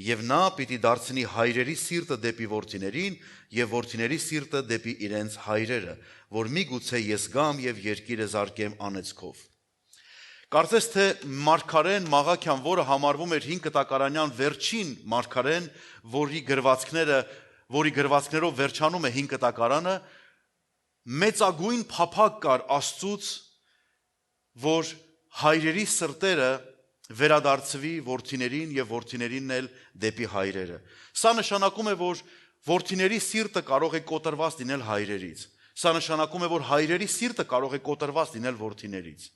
եւ նա պիտի դարձնի հայրերի սիրտը դեպի որդիներին եւ որդիների սիրտը դեպի իրենց հայրերը, որ միգուցե ես գամ եւ երկիրը զարկեմ անեծքով։ Կարծես թե մարգարեն Մաղաքյան, որը համարվում էր 5 կտակարանյան վերջին մարգարեն, որի գրվածքներով վերջանում է 5 կտակարանը, մեծագույն փափակ կար Աստծուց, որ հայրերի սրտերը վերադարձվի որդիներին եւ որդիներինն էլ դեպի հայրերը։ Սա նշանակում է, որ որդիների սիրտը կարող է կոտրված լինել հայրերից։ Սա նշանակում է, որ հայրերի սիրտը կարող է կոտրված լինել որդիներից։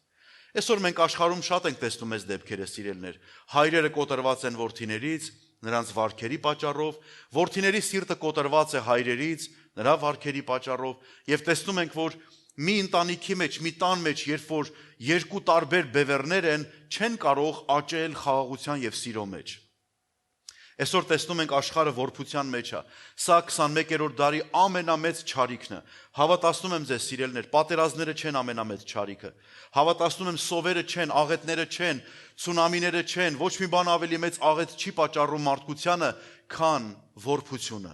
Այսօր մենք աշխարհում շատ ենք տեսնում այս դեպքերը, սիրելիներ։ Հայրերը կոտրված են որդիներից, նրանց վարքերի պատճառով, որդիների սիրտը կոտրված է հայրերից, նրա վարքերի պատճառով, եւ տեսնում ենք, որ մի ընտանիքի մեջ, մի տան մեջ, երբ որ երկու տարբեր բևեռներ են, չեն կարող աճել խաղաղության եւ սիրո մեջ։ Այսօր տեսնում ենք աշխարհը որփության մեջ է։ Սա 21-րդ դարի ամենամեծ չարիքն է։ Հավատացնում եմ ձեզ սիրելիներ, պատերազմները չեն ամենամեծ չարիքը։ Հավատացնում եմ սովերը չեն, աղետները չեն, ցունամիները չեն, ոչ մի բան ավելի մեծ աղետ չի պատճառում մարդկությանը, քան որփությունը։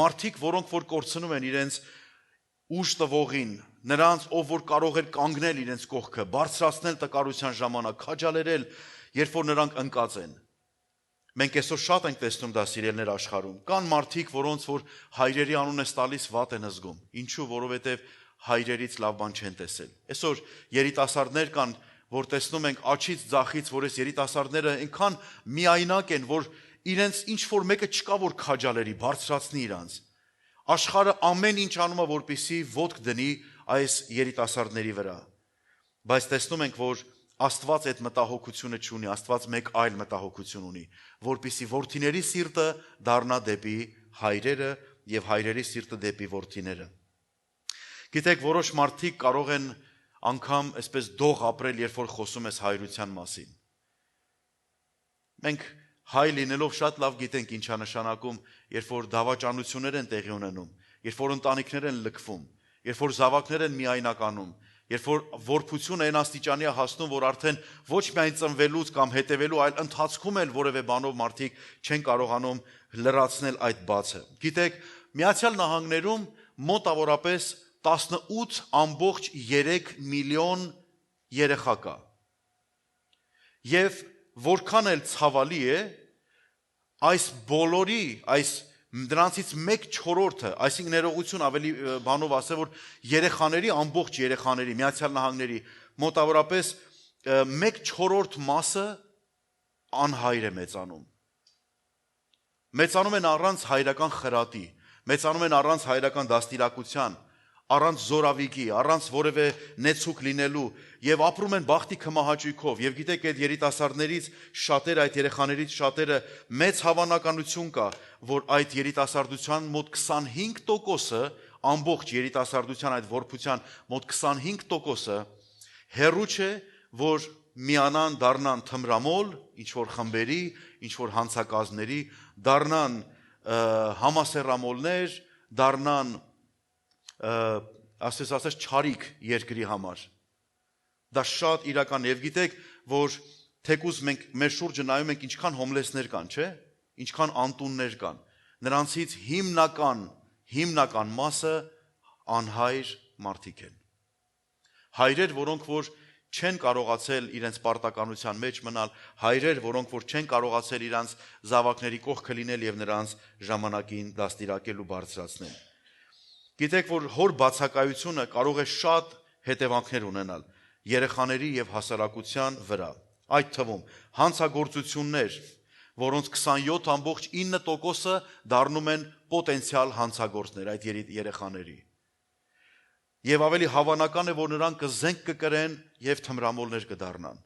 Մարդիկ, որոնք որ կորցնում են իրենց ուժ տվողին, նրանց, ով որ կարող էր կանգնել իրենց կողքը, բարձրացնել տկարության ժամանակ, քաջալերել, երբ որ նրանք ընկած են։ Մենք այսօր շատ ենք տեսնում դա սիրելիներ աշխարհում։ Կան մարդիկ, որոնց որ հայրերի անուն է տալիս վատ են զգում։ Ինչու՞, որովհետև հայրերից լավ բան չեն տեսել։ Այսօր երիտասարդներ կան, որ տեսնում ենք աչից ձախից, որ այս երիտասարդները այնքան միայնակ են, որ իրենց ինչ որ մեկը չկա, որ քաջալերի, բարձրացնի իրանց։ Աշխարհը ամեն ինչ անում է, որպեսզի ոտք դնի այս երիտասարդների վրա։ Բայց տեսնում ենք, որ Աստված այդ մտահոգությունը չունի, Աստված մեկ այլ մտահոգություն ունի, որպեսզի որդիների սիրտը դառնա դեպի հայրերը եւ հայրերի սիրտը դեպի որդիները։ Գիտեք, որոշ մարդիկ կարող են անգամ այսպես դող ապրել, երբ որ խոսում ես հայրության մասին։ Մենք հայ լինելով շատ լավ գիտենք ինչ է նշանակում, երբ որ դավաճանություններ են տեղի ունենում, երբ որ ընտանիքներ են լքվում, երբ որ զավակներ են միայնականում, երբ որ որփությունը այն աստիճանի է հասնում, որ արդեն ոչ միայն ծնվելուց կամ հետևելու, այլ ընթացքում էլ որևէ բանով մարդիկ չեն կարողանում լրացնել այդ բացը։ Գիտեք, Միացյալ Նահանգներում մոտավորապես 18.3 միլիոն երեխա կա։ Եվ որքան էլ ցավալի է, այս բոլորի, դրանցից 1/4-ը, այսինքն ներողություն ավելի բանով ասել, որ երեխաների, ամբողջ երեխաների, Միացյալ Նահանգների մոտավորապես 1/4 մասը անհայր է մեծանում։ Մեծանում են առանց հայրական խրատի, մեծանում են առանց հայրական դաստիարակության, առանց զորավիգի, առանց որևէ նեցուկ լինելու եւ ապրում են բախտի կմահաճույքով եւ գիտեք այդ երիտասարդներից շատերը, այդ երեխաներից շատերը մեծ հավանականություն կա, որ այդ երիտասարդության մոտ 25%-ը ամբողջ երիտասարդության այդ որբության մոտ 25%-ը հերու չէ, որ միանան դառնան թմրամոլ, ինչ որ խմբերի, ինչ որ հանցակազմների, դառնան համասեռամոլներ, դառնան ասես չարիք երկրի համար։ Դա շատ իրական եւ գիտեք, որ թեկուզ մենք մեր շուրջը նայում ենք ինչքան հոմլեսներ կան, չէ՞, ինչքան անտուններ կան։ Նրանցից հիմնական մասը անհայր մարդիկ են։ Հայրեր, որոնք որ չեն կարողացել իրենց պարտականության մեջ մնալ, հայրեր, որոնք որ չեն կարողացել իրենց զավակների կողքը լինել եւ նրանց ժամանակին դաստիարակել ու բարձրացնել։ Գիտեք, որ հոր բացակայությունը կարող է շատ հետևանքներ ունենալ երեխաների եւ հասարակության վրա։ Այդ թվում հանցագործություններ, որոնց 27.9%-ը դառնում են պոտենցիալ հանցագործներ այդ երեխաների։ Եվ ավելի հավանական է, որ նրանք կզենք կկրեն եւ թմրամոլներ կդառնան։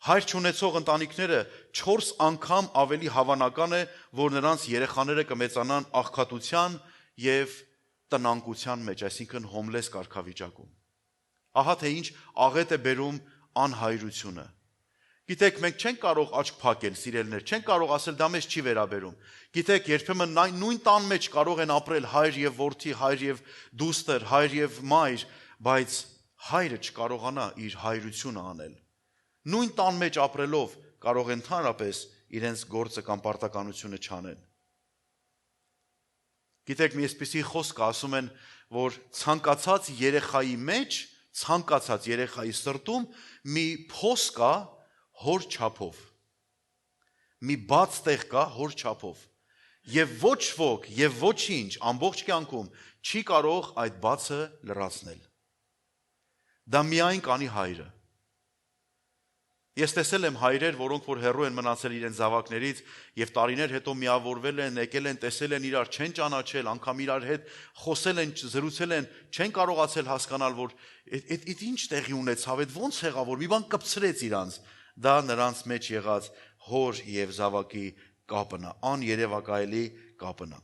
Հայր չունեցող ընտանիքները 4 անգամ ավելի հավանական է, որ նրանց երեխաները կմեծանան աղքատության եւ տնանկության մեջ, այսինքն հոմլես կարգավիճակում։ Ահա թե ինչ աղետ է բերում անհայրությունը։ Գիտեք, մենք չենք կարող աչք փակել, սիրելիներ, չենք կարող ասել դա մեզ չի վերաբերում։ Գիտեք, երբեմն նույն տան մեջ կարող են ապրել հայր եւ որդի, հայր եւ դուստր, հայր եւ մայր, բայց հայրը չկարողանա իր հայրությունը անել։ Նույն տան մեջ ապրելով կարող են ընդհանրապես իրենց գործը կամ պարտականությունը չանեն։ Գիտեք, մի այսպիսի խոսք ասում են, որ ցանկացած երեխայի մեջ, ցանկացած երեխայի սրտում մի փոս կա հոր չափով, մի բաց տեղ կա հոր չափով, եւ ոչ ոք եւ ոչինչ ամբողջ կյանքում չի կարող այդ բացը լրացնել։ Դա միայն կանի հայրը։ Ես տեսել եմ հայրեր, որոնք որ հեռու են մնացել իրենց զավակներից եւ տարիներ հետո միավորվել են, եկել են, տեսել են իրար, չեն ճանաչել, անգամ իրար հետ խոսել են, զրուցել են, չեն կարողացել հասկանալ, որ այդ ինչ տեղի ունեցավ, այդ ոնց եղավ, որ մի բան կպցրեց իրանց։ Դա նրանց մեջ եղած հոր եւ զավակի կապն է, աներևակայելի կապն է։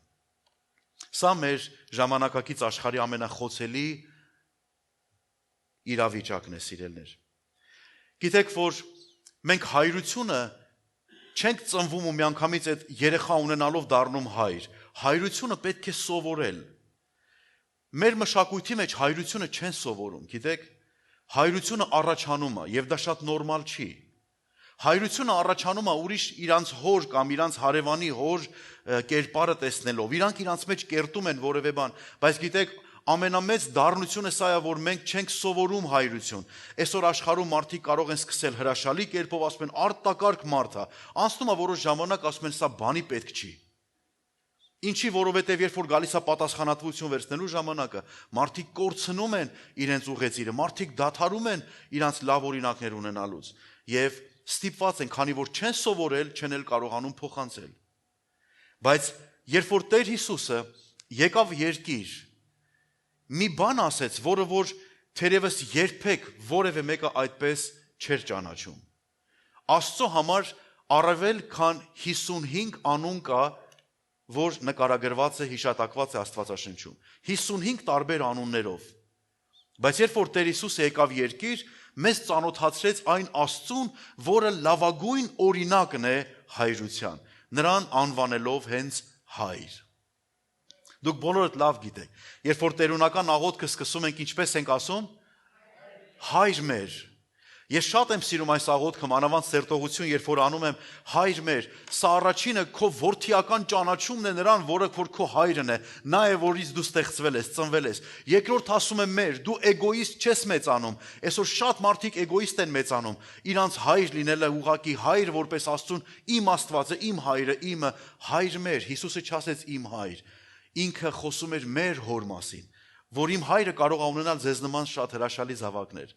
Սա մեր ժամանակակից աշխարհի ամենախոցելի իրավիճակն է, սիրելներ։ Գիտեք, որ մենք հայրությունը չենք ծնվում ու միանգամից այդ երեխա ունենալով դառնում հայր։ Հայրությունը պետք է սովորել։ Մեր մշակույթի մեջ հայրությունը չեն սովորում, գիտեք, հայրությունը առաջանում է եւ դա շատ նորմալ չի։ Հայրությունը առաջանում է ուրիշ իրանց հոր կամ իրանց հարևանի հոր կերպարը տեսնելով։ Իրանք իրանց մեջ կերտում են որևէ բան, բայց գիտեք, ամենամեծ դառնությունը սա է, որ մենք չենք սովորում հայրություն։ Այսօր աշխարհում մարդիկ կարող են սկսել հրաշալի կերպով ասում են արտակարգ մարդ է։ Անցնում է որոշ ժամանակ ասում են սա բանի պետք չի։ Ինչի, որովհետև երբ որ գալիս է պատասխանատվություն վերցնելու ժամանակը, մարդիկ կորցնում են իրենց ուղեցիրը, մարդիկ դադարում են իրանց լավ օրինակներ ունենալուց եւ ստիպված են, քանի որ չեն սովորել, չեն էլ կարողանում փոխանցել։ Բայց երբ որ Տեր Հիսուսը եկավ երկիր, մի բան ասեց, որը որ թերևս երբեք որևէ մեկը այդպես չէր ճանաչում։ Աստծո համար առավել քան 55 անուն կա, որ նկարագրված է, հիշատակված է Աստվածաշնչում։ 55 տարբեր անուններով։ Բայց երբ որ Տեր Հիսուսը եկավ երկիր, մեզ ծանոթացրեց այն Աստծուն, որը լավագույն օրինակն է հայրության, նրան անվանելով հենց հայր։ Դուք բոլորդ լավ գիտեք, երբ որ տերունական աղոթքը սկսում ենք, ինչպես ենք ասում, հայր մեր։ Ես շատ եմ սիրում այս աղոթքը, մանավանդ սերտողություն, երբ որ անում եմ հայր մեր, սա առաջինը քո որդիական ճանաչումն է նրան, որը որ քո հայրն է, նա է, որից դու ստեղծվել ես, ծնվել ես։ Երկրորդ ասում եմ մեր, դու էգոիստ չես մեծանում։ Այսօր շատ մարդիկ էգոիստ են մեծանում։ Իրանց հայր լինելը ուղղակի հայր, որպես Աստծուն, իմ Աստվածը, իմ հայրը, իմը, հայր մեր, Հիսուսը չասեց իմ հայր։ Ինքը խոսում էր մեր հոր մասին, որ իմ հայրը կարող է ունենալ ձեզ նման շատ հրաշալի զավակներ։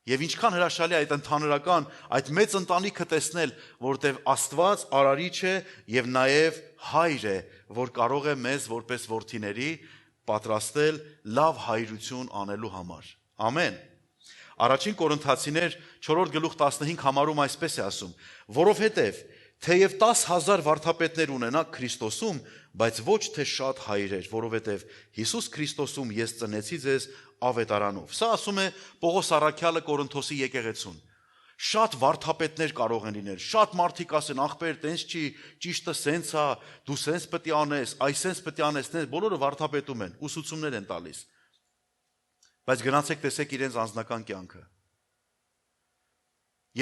Եվ ինչքան հրաշալի է այդ ընդհանրական, այդ մեծ ընտանիքը տեսնել, որտեղ Աստված արարիչ է եւ նաեւ հայր է, որ կարող է մեզ որպես որդիների պատրաստել լավ հայրություն անելու համար։ Ամեն։ Առաջին Կորինթացիներ 4 գլուխ 15 համարում այսպես է ասում. որովհետև թեև 10,000 վարդապետներ ունենաք Քրիստոսում, բայց ոչ թե շատ հայրեր, որովհետև Հիսուս Քրիստոսում ես ծնեցի ձեզ ավետարանով։ Սա ասում է Պողոս առաքյալը Կորինթոսի եկեղեցուն։ Շատ վարդապետներ կարող են լինել, շատ մարդիկ ասեն, ախպեր, տենց չի, ճիշտը սենց է, դու սենց պետք է անես, այս սենց պետք է անես, բոլորը վարդապետում են, ուսուցումներ են տալիս։ Բայց գնացեք տեսեք իրենց անձնական կյանքը։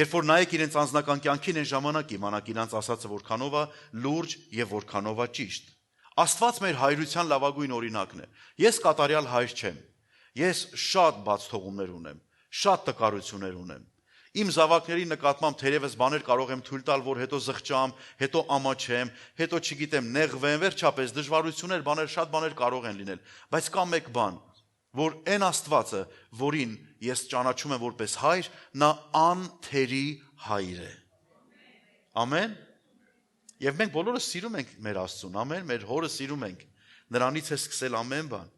Երբ որ նայեք իրենց անձնական կյանքին, այն ժամանակ իմանաք իրանց ասածը որքանով է լուրջ եւ որքանով է ճիշտ։ Աստված մեր հայրության լավագույն օրինակն է։ Ես կատարյալ հայր չեմ։ Ես շատ բաց թողումներ ունեմ, շատ տկարություններ ունեմ։ Իմ զավակների նկատմամբ թերևս բաներ կարող եմ թույլ տալ, որ հետո զղջամ, հետո ամաչեմ, հետո չգիտեմ, նեղվեմ, վերջապես դժվարություններ, շատ բաներ կարող են լինել, բայց կա մեկ բան, որ այն Աստվածը, որին ես ճանաչում եմ որպես հայր, նա անթերի հայր է։ Ամեն։ Եվ մենք բոլորը սիրում ենք մեր Աստծուն, ամեն, մեր հորը սիրում ենք, նրանից է սկսել ամեն բան։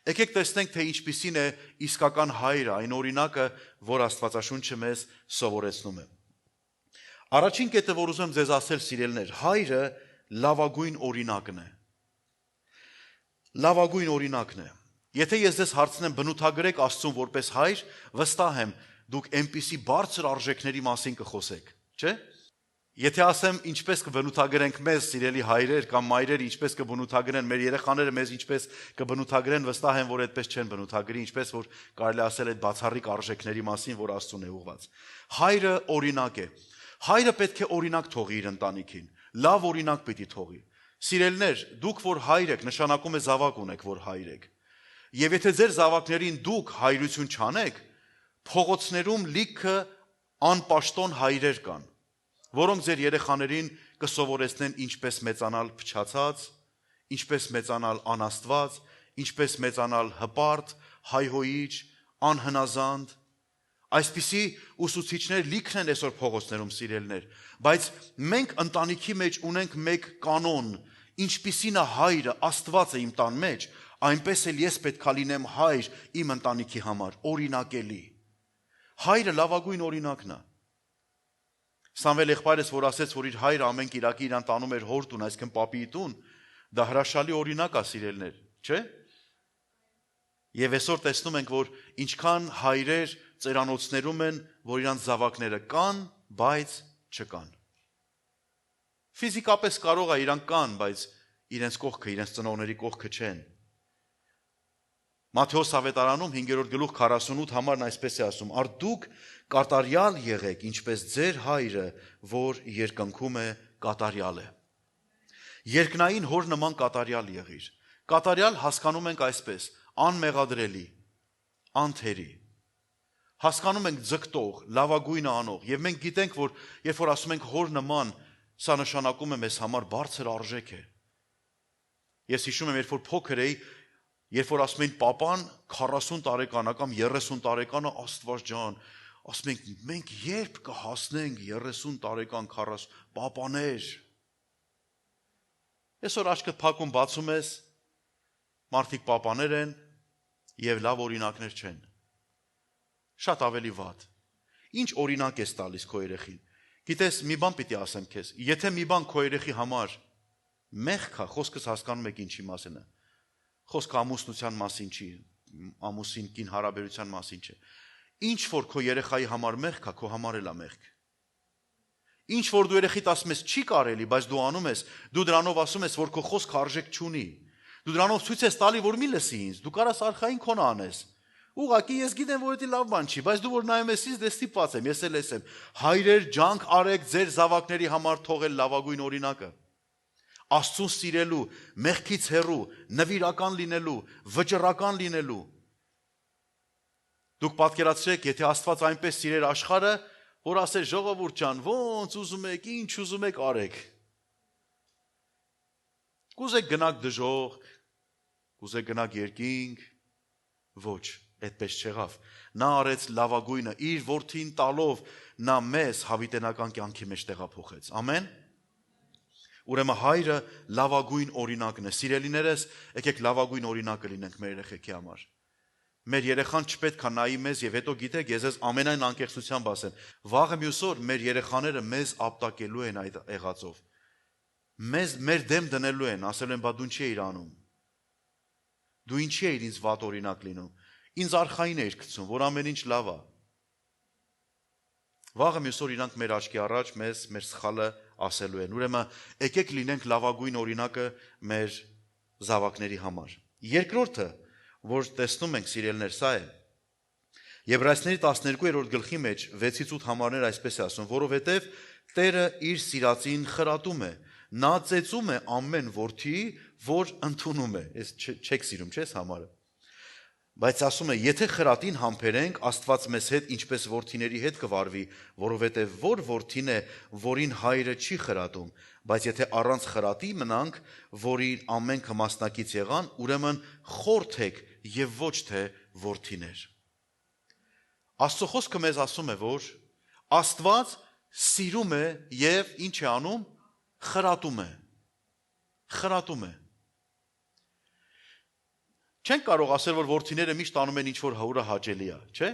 Եկեք տեսնենք, թե ինչպիսին է իսկական հայրը, այն օրինակը, որ Աստվածաշունչը մեզ սովորեցնում է։ Առաջին կետը, որ ուզում եմ ձեզ ասել, սիրելիներ, հայրը լավագույն օրինակն է։ Լավագույն օրինակն է։ Եթե ես ձեզ հարցնեմ բնութագրեք Աստծուն որպես հայր, վստահ եմ, դուք այնպիսի բարձր արժեքների մասին կխոսեք, չէ՞։ Եթե ասեմ ինչպես կբնութագրենք մեզ սիրելի հայրեր կամ մայրեր, ինչպես կբնութագրեն մեր երեխաները մեզ ինչպես կբնութագրեն, վստահ եմ, որ այդպես չեն բնութագրի, ինչպես որ կարելի ասել այդ բացառիկ արժեքների մասին, որ Աստծուն է ուղված։ Հայրը օրինակ է։ Հայրը պետք է օրինակ թողի իր ընտանիքին, լավ օրինակ պիտի թողի։ Սիրելիներ, դուք որ հայր եք, նշանակում է զավակ ունեք, որ հայր եք։ Եվ եթե ձեր զավակներին դուք հայրություն չանեք, փողոցներում լիքը անպաշտոն հայրեր կան, որոնք ձեր երեխաներին կսովորեցնեն ինչպես մեծանալ փչացած, ինչպես մեծանալ անաստված, ինչպես մեծանալ հպարտ, հայհոյիչ, անհնազանդ։ Այսպիսի ուսուցիչներ լիքն են այսօր փողոցներում սիրելներ, բայց մենք ընտանիքի մեջ ունենք մեկ կանոն, ինչպիսին է հայրը, Աստվածը իմ տան մեջ, այնպես էլ ես պետք է լինեմ հայր իմ ընտանիքի համար, օրինակելի։ Հայրը լավագույն օրինակն է։ Սամվել եղբայրս, որ ասեց, որ իր հայրը ամեն կիրակի իրան տանում էր հոր տուն, այսինքն պապիի տուն, դա հրաշալի օրինակ է սիրելներ, չէ՞։ Եվ այսօր տեսնում ենք, որ ինչքան հայրեր ծերանոցներում են, որ իրանց զավակները կան, բայց չկան։ Ֆիզիկապես կարող է իրանք կան, բայց իրենց կողքը, իրենց ծնողների կողքը չեն։ Մատթեոս ավետարանում 5-րդ գլուխ 48 համարն այսպես է ասում. «Արդուք կատարյալ եղեք, ինչպես ձեր հայրը, որ երկնքում է, կատարյալ է»։ Երկնային հոր նման կատարյալ եղիր։ Կատարյալ հասկանում ենք այսպես. անմեղադրելի, անթերի։ Հասկանում ենք ձգտող, լավագույնը անող, եւ մենք գիտենք, որ երբ որ ասում ենք հոր նման, սա նշանակում է մեզ համար բարձր արժեք է։ Ես հիշում եմ, երբ որ փոքր էի, երբ որ ասում էին պապան 40 տարեկան կամ 30 տարեկանը, Աստված ջան, ասում ենք մենք երբ կհասնենք 30 տարեկան 40 պապաներ։ Այսօր աչքդ փակում բացում ես, մարդիկ պապաներ են եւ լավ օրինակներ չեն։ Շատ ավելի վատ։ Ինչ օրինակ ես տալիս քո երեխին։ Գիտես, մի բան պիտի ասեմ քեզ, եթե մի բան քո երեխի համար մեղք է, խոսքս հասկանում եք ինչի մասին է։ Խոսքը ամուսնության մասին չի, ամուսին կին հարաբերության մասին չէ։ Ինչ որ քո երեխայի համար մեղք է, քո համար էլ է մեղք։ Ինչ որ դու երեխիդ ասում ես չի կարելի, բայց դու անում ես, դու դրանով ասում ես, որ քո խոսքը արժեք չունի։ Դու դրանով ցույց ես տալի, որ մի լսի ինձ, դու կարաս արխային քոնը անես։ Ուղղակի ես գիտեմ, որ դա լավ բան չի, բայց դու որ նայում ես ինձ, դե ստիպված եմ, ես էլ եմ։ Հայրեր, ջանք արեք ձեր զավակների համար թողել լավագույն օրինակը։ Աստծուն սիրելու, մեղքից հեռու, նվիրական լինելու, վճռական լինելու։ Դուք պատկերացրեք, եթե Աստված այնպես սիրեր աշխարհը, որ ասեր ժողովուրդ ջան, ոնց ուզում եք, ինչ ուզում եք արեք։ Կուզեք գնաք դժոխք, կուզեք գնաք երկինք, ոչ, այդպես չեղավ։ Նա արեց լավագույնը, իր որդին տալով նա մեզ հավիտենական կյանքի մեջ տեղափոխեց։ Ամեն։ Ուրեմն հայրը լավագույն օրինակն է։ Սիրելիներս, եկեք լավագույն օրինակը լինենք մեր երեխեքի համար։ Մեր երեխան չպետք է նայի մեզ եւ հետո գիտեք, ես ամենայն անկեղծությամբ ասեմ, վաղը մյուս օր մեր երեխաները մեզ ապտակելու են այդ եղածով։ Մեր դեմ դնելու են, ասելու են, բա դու ինչի էիր անում։ Դու ինչի էիր ինձ վատ օրինակ լինում։ Ինձ արխային էիր գցում, որ ամեն ինչ լավ է։ Վաղը մյուս օր իրանք մեր աչքի առաջ մեզ մեր սխալը ասելու են։ Ուրեմն եկեք լինենք լավագույն օրինակը մեր զավակների համար։ Երկրորդը, որ տեսնում ենք սիրելիներ, սա է։ Եբրայեցիների 12-րդ գլխի մեջ 6-ից 8 համարներ այսպես է ասում, որովհետև Տերը իր սիրածին խրատում է, նա ծեծում է ամեն որդի, որ ընդունում է։ Ես չեք սիրում, չէ՞, համարը։ Բայց ասում է, եթե խրատին համբերենք, Աստված մեզ հետ ինչպես որդիների հետ կվարվի, որովհետև որ որդին է, որին հայրը չի խրատում, բայց եթե առանց խրատի մնանք, որին ամենքը մասնակից եղան, ուրեմն խորթ եք եւ ոչ թե որդիներ։ Աստծո խոսքը մեզ ասում է, որ Աստված սիրում է եւ ինչ է անում, խրատում է։ Խրատում է։ Չենք կարող ասել, որ որդիները միշտ անում են ինչ-որ հորը հաճելի է, չէ՞։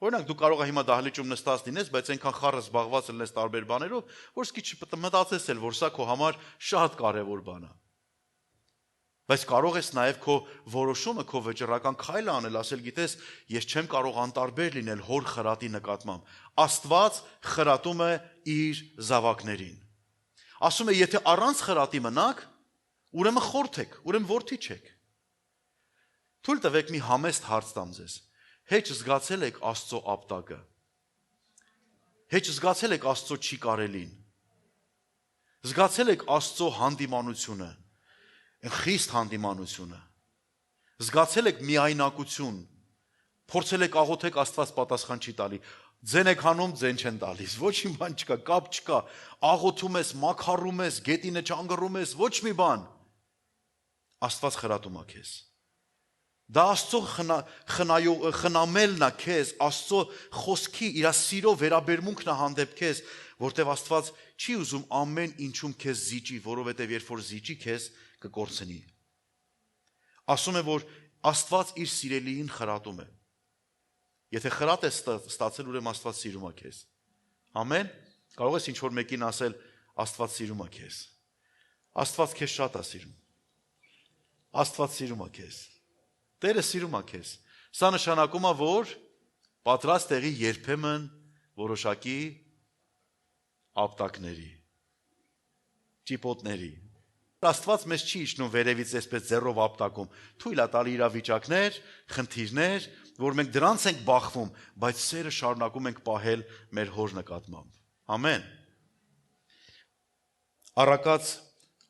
Օրինակ դու կարող ես հիմա դահլիճում նստած լինես, բայց այնքան խառը զբաղված լինես տարբեր բաներով, որ սկի մտածես էլ, որ սա քո համար շատ կարևոր բան է։ Բայց կարող ես նաև քո որոշումը, քո վճռական քայլը անել, ասել, գիտես, ես չեմ կարող անտարբեր լինել հոր խրատի նկատմամբ։ Աստված խրատում է իր զավակներին։ Ասում է, եթե առանց խրատի մնաք, ուրեմն խորթ եք, ուրեմն որդի չեք։ Թույլ տվեք մի համեստ հարց տամ ձեզ։ Հեչ զգացել եք Աստծո ապտակը։ Հեչ զգացել եք Աստծո չի կարելին։ Զգացել եք Աստծո հանդիմանությունը, խիստ հանդիմանությունը։ Զգացել եք միայնակություն։ Փորձել եք աղոթեք, Աստված պատասխան չի տալի։ Ձեն եք հանում, ձեն չեն տալիս։ Ոչ մի բան չկա, կապ չկա։ Աղոթում ես, մաքարում ես, գետինը չանգռում ես, ոչ մի բան։ Աստված խրատում է քեզ։ Դա Աստծո խնամելն է քեզ, Աստծո խոսքի իր սիրո վերաբերմունքն է հանդեպ քեզ, որտեղ Աստված չի ուզում ամեն ինչում քեզ զիջի, որովհետև երբ որ զիջի քեզ կկորցնի։ Ասում է, որ Աստված իր սիրելիին խրատում է։ Եթե խրատ ես ստացել, ուրեմն Աստված սիրում է քեզ։ Ամեն։ Կարող ես ինչ-որ մեկին ասել, Աստված սիրում է քեզ։ Աստված քեզ շատ է սիրում։ Աստված սիրում է քեզ։ Տերը սիրում է քեզ։ Սա նշանակում է, որ պատրաստ եղի երբեմն որոշակի ապտակների, ճիպոտների։ Աստված մեզ չի իջնում վերևից այսպես ձեռով ապտակում, թույլ է տալի իրավիճակներ, խնդիրներ, որ մենք դրանց ենք բախվում, բայց սերը շարունակում ենք պահել մեր հոր նկատմամբ։ Ամեն։ Առակաց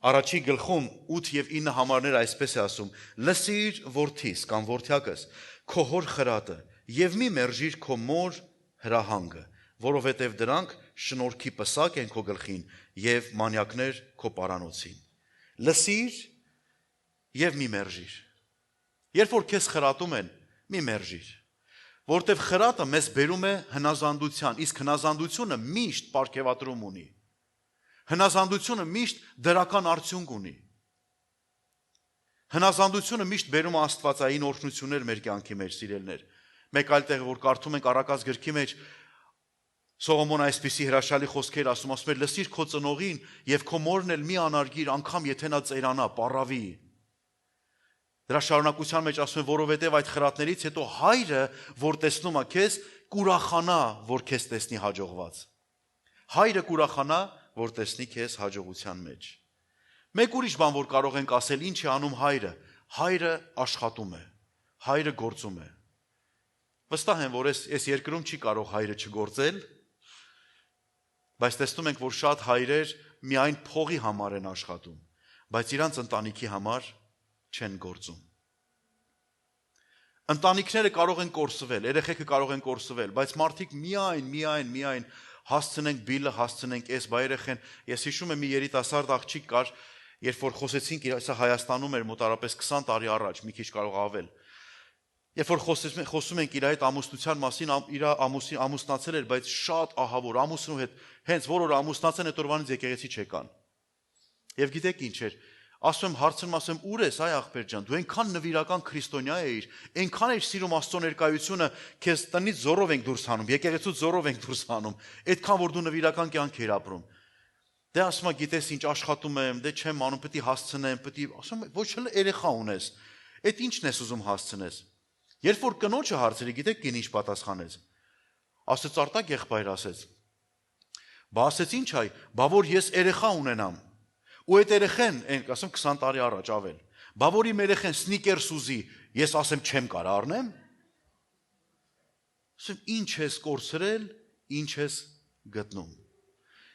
Առաջի գլխում 8 եւ 9 համարներ այսպես է ասում. լսիր որդիս կամ որդյակս քո հոր խրատը եւ մի մերժիր քո մոր հրահանգը, որովհետեւ դրանք շնորհքի պսակ են քո գլխին եւ մանյակներ քո պարանոցին։ Լսիր եւ մի մերժիր։ Երբ որ քեզ խրատում են, մի մերժիր, որովհետեւ խրատը մեզ բերում է հնազանդության, իսկ հնազանդությունը միշտ պարգևատրում ունի։ Հնազանդությունը միշտ դրական արդյունք ունի։ Հնազանդությունը միշտ բերում է աստվածային օրհնություններ մեր կյանքի մեջ, սիրելներ։ Մեկ այլ տեղ, որ կարդում ենք Առակաց գրքի մեջ, Սողոմոն այսպիսի հրաշալի խոսքեր ասում է, լսիր քո ծնողին եւ քո մորն էլ մի անարգիր, անգամ եթե նա ծերանա, պառավի։ Դրա շարունակության մեջ ասում է, որովհետեւ այդ խրատներից հետո հայրը, որ տեսնում է քեզ, կուրախանա, որ քեզ տեսնի հաջողված։ Հայրը կուրախանա, որ տեսնի քեզ հաջողության մեջ։ Մեկ ուրիշ բան, որ կարող ենք ասել, ինչ է անում հայրը։ Հայրը աշխատում է, հայրը գործում է։ Վստահ եմ, որ այս երկրում չի կարող հայրը չգործել, բայց տեսնում ենք, որ շատ հայրեր միայն փողի համար են աշխատում, բայց իրանց ընտանիքի համար չեն գործում։ Ընտանիքները կարող են կորսվել, երեխեքը կարող են կորսվել, բայց մարդիկ միայն հասցնենք բիլը, հասցնենք այս բայերեխեն։ Ես հիշում եմ մի երիտասարդ աղջիկ կար, երբ որ խոսեցինք, սա Հայաստանում էր մոտարապես 20 տարի առաջ, մի քիչ կարող ավել։ Երբ որ խոսում ենք իր այդ ամուսնության մասին, իր ամուսնացել էր, բայց շատ ահավոր ամուսնու հետ, հենց որ ամուսնացան այդ օրվանից եկեղեցի չեկան։ Եվ գիտեք ինչ էր, ասում եմ հարցնում, ասում եմ, ուր ես, այ աղբեր ջան, դու այնքան նվիրական քրիստոնյա էիր, այնքան էր սիրում Աստծո ներկայությունը, քեզ տնից զորով ենք դուրս հանում, եկեղեցուց զորով ենք դուրս հանում, այդքան որ դու նվիրական կյանք էիր ապրում։ Դե ասում եմ, գիտես ինչ աշխատում եմ, դե չեմ անում, պետք է հասցնեմ, ասում եմ, ոչ էլ երեխա ունես։ Այդ ինչն ես ուզում հասցնես։ Երբ որ կնոջը հարցրի, գիտեք կին ինչ պատասխանեց։ Ասեց արտակ եղբայր ասեց։ Բա ասեց ինչ այ, բա որ ես երեխա ունենամ։ Ու այդ երեխեն, ասեմ 20 տարի առաջ ավել։ Բա որ իմ երեխեն սնիկերս ուզի, ես ասեմ չեմ կարող առնեմ։ Ասեմ ինչ ես կորցրել, ինչ ես գտնում։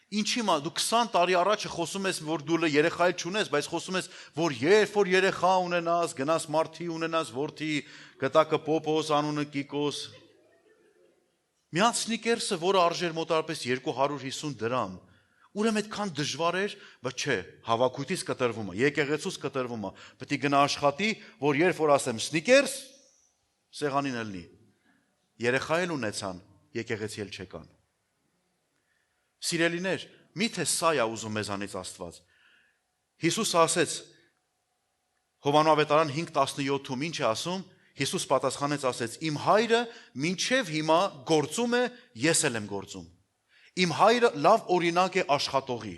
Ինչի՞ մա դու 20 տարի առաջ խոսում ես, որ դու երեխա չունես, բայց խոսում ես, որ երբ որ երեխա ունենաս, գնաս մարդի ունենաս, որդի, գտակը Պոպոս, անունը Կիկոս։ Միած սնիկերսը, որը արժեր մոտարպես 250 դրամ, ուրեմն այդքան դժվար էր, բայց չէ, հավաքույթից կտրվում է, եկեղեցուց կտրվում է, պետք է գնա աշխատի, որ երբ որ ասեմ սնիկերս, սեղանին ելնի։ Երեխա էլ ունեցան, եկեղեցի էլ չեկան։ Սիրելիներ, միթե սա է ուզում մեզանից Աստված։ Հիսուսը ասեց Հովհաննես ավետարան 5:17-ում ինչ է ասում։ Հիսուս պատասխանեց ասեց. Իմ հայրը մինչև հիմա գործում է, ես էլ եմ գործում։ Իմ հայրը լավ օրինակ է աշխատողի։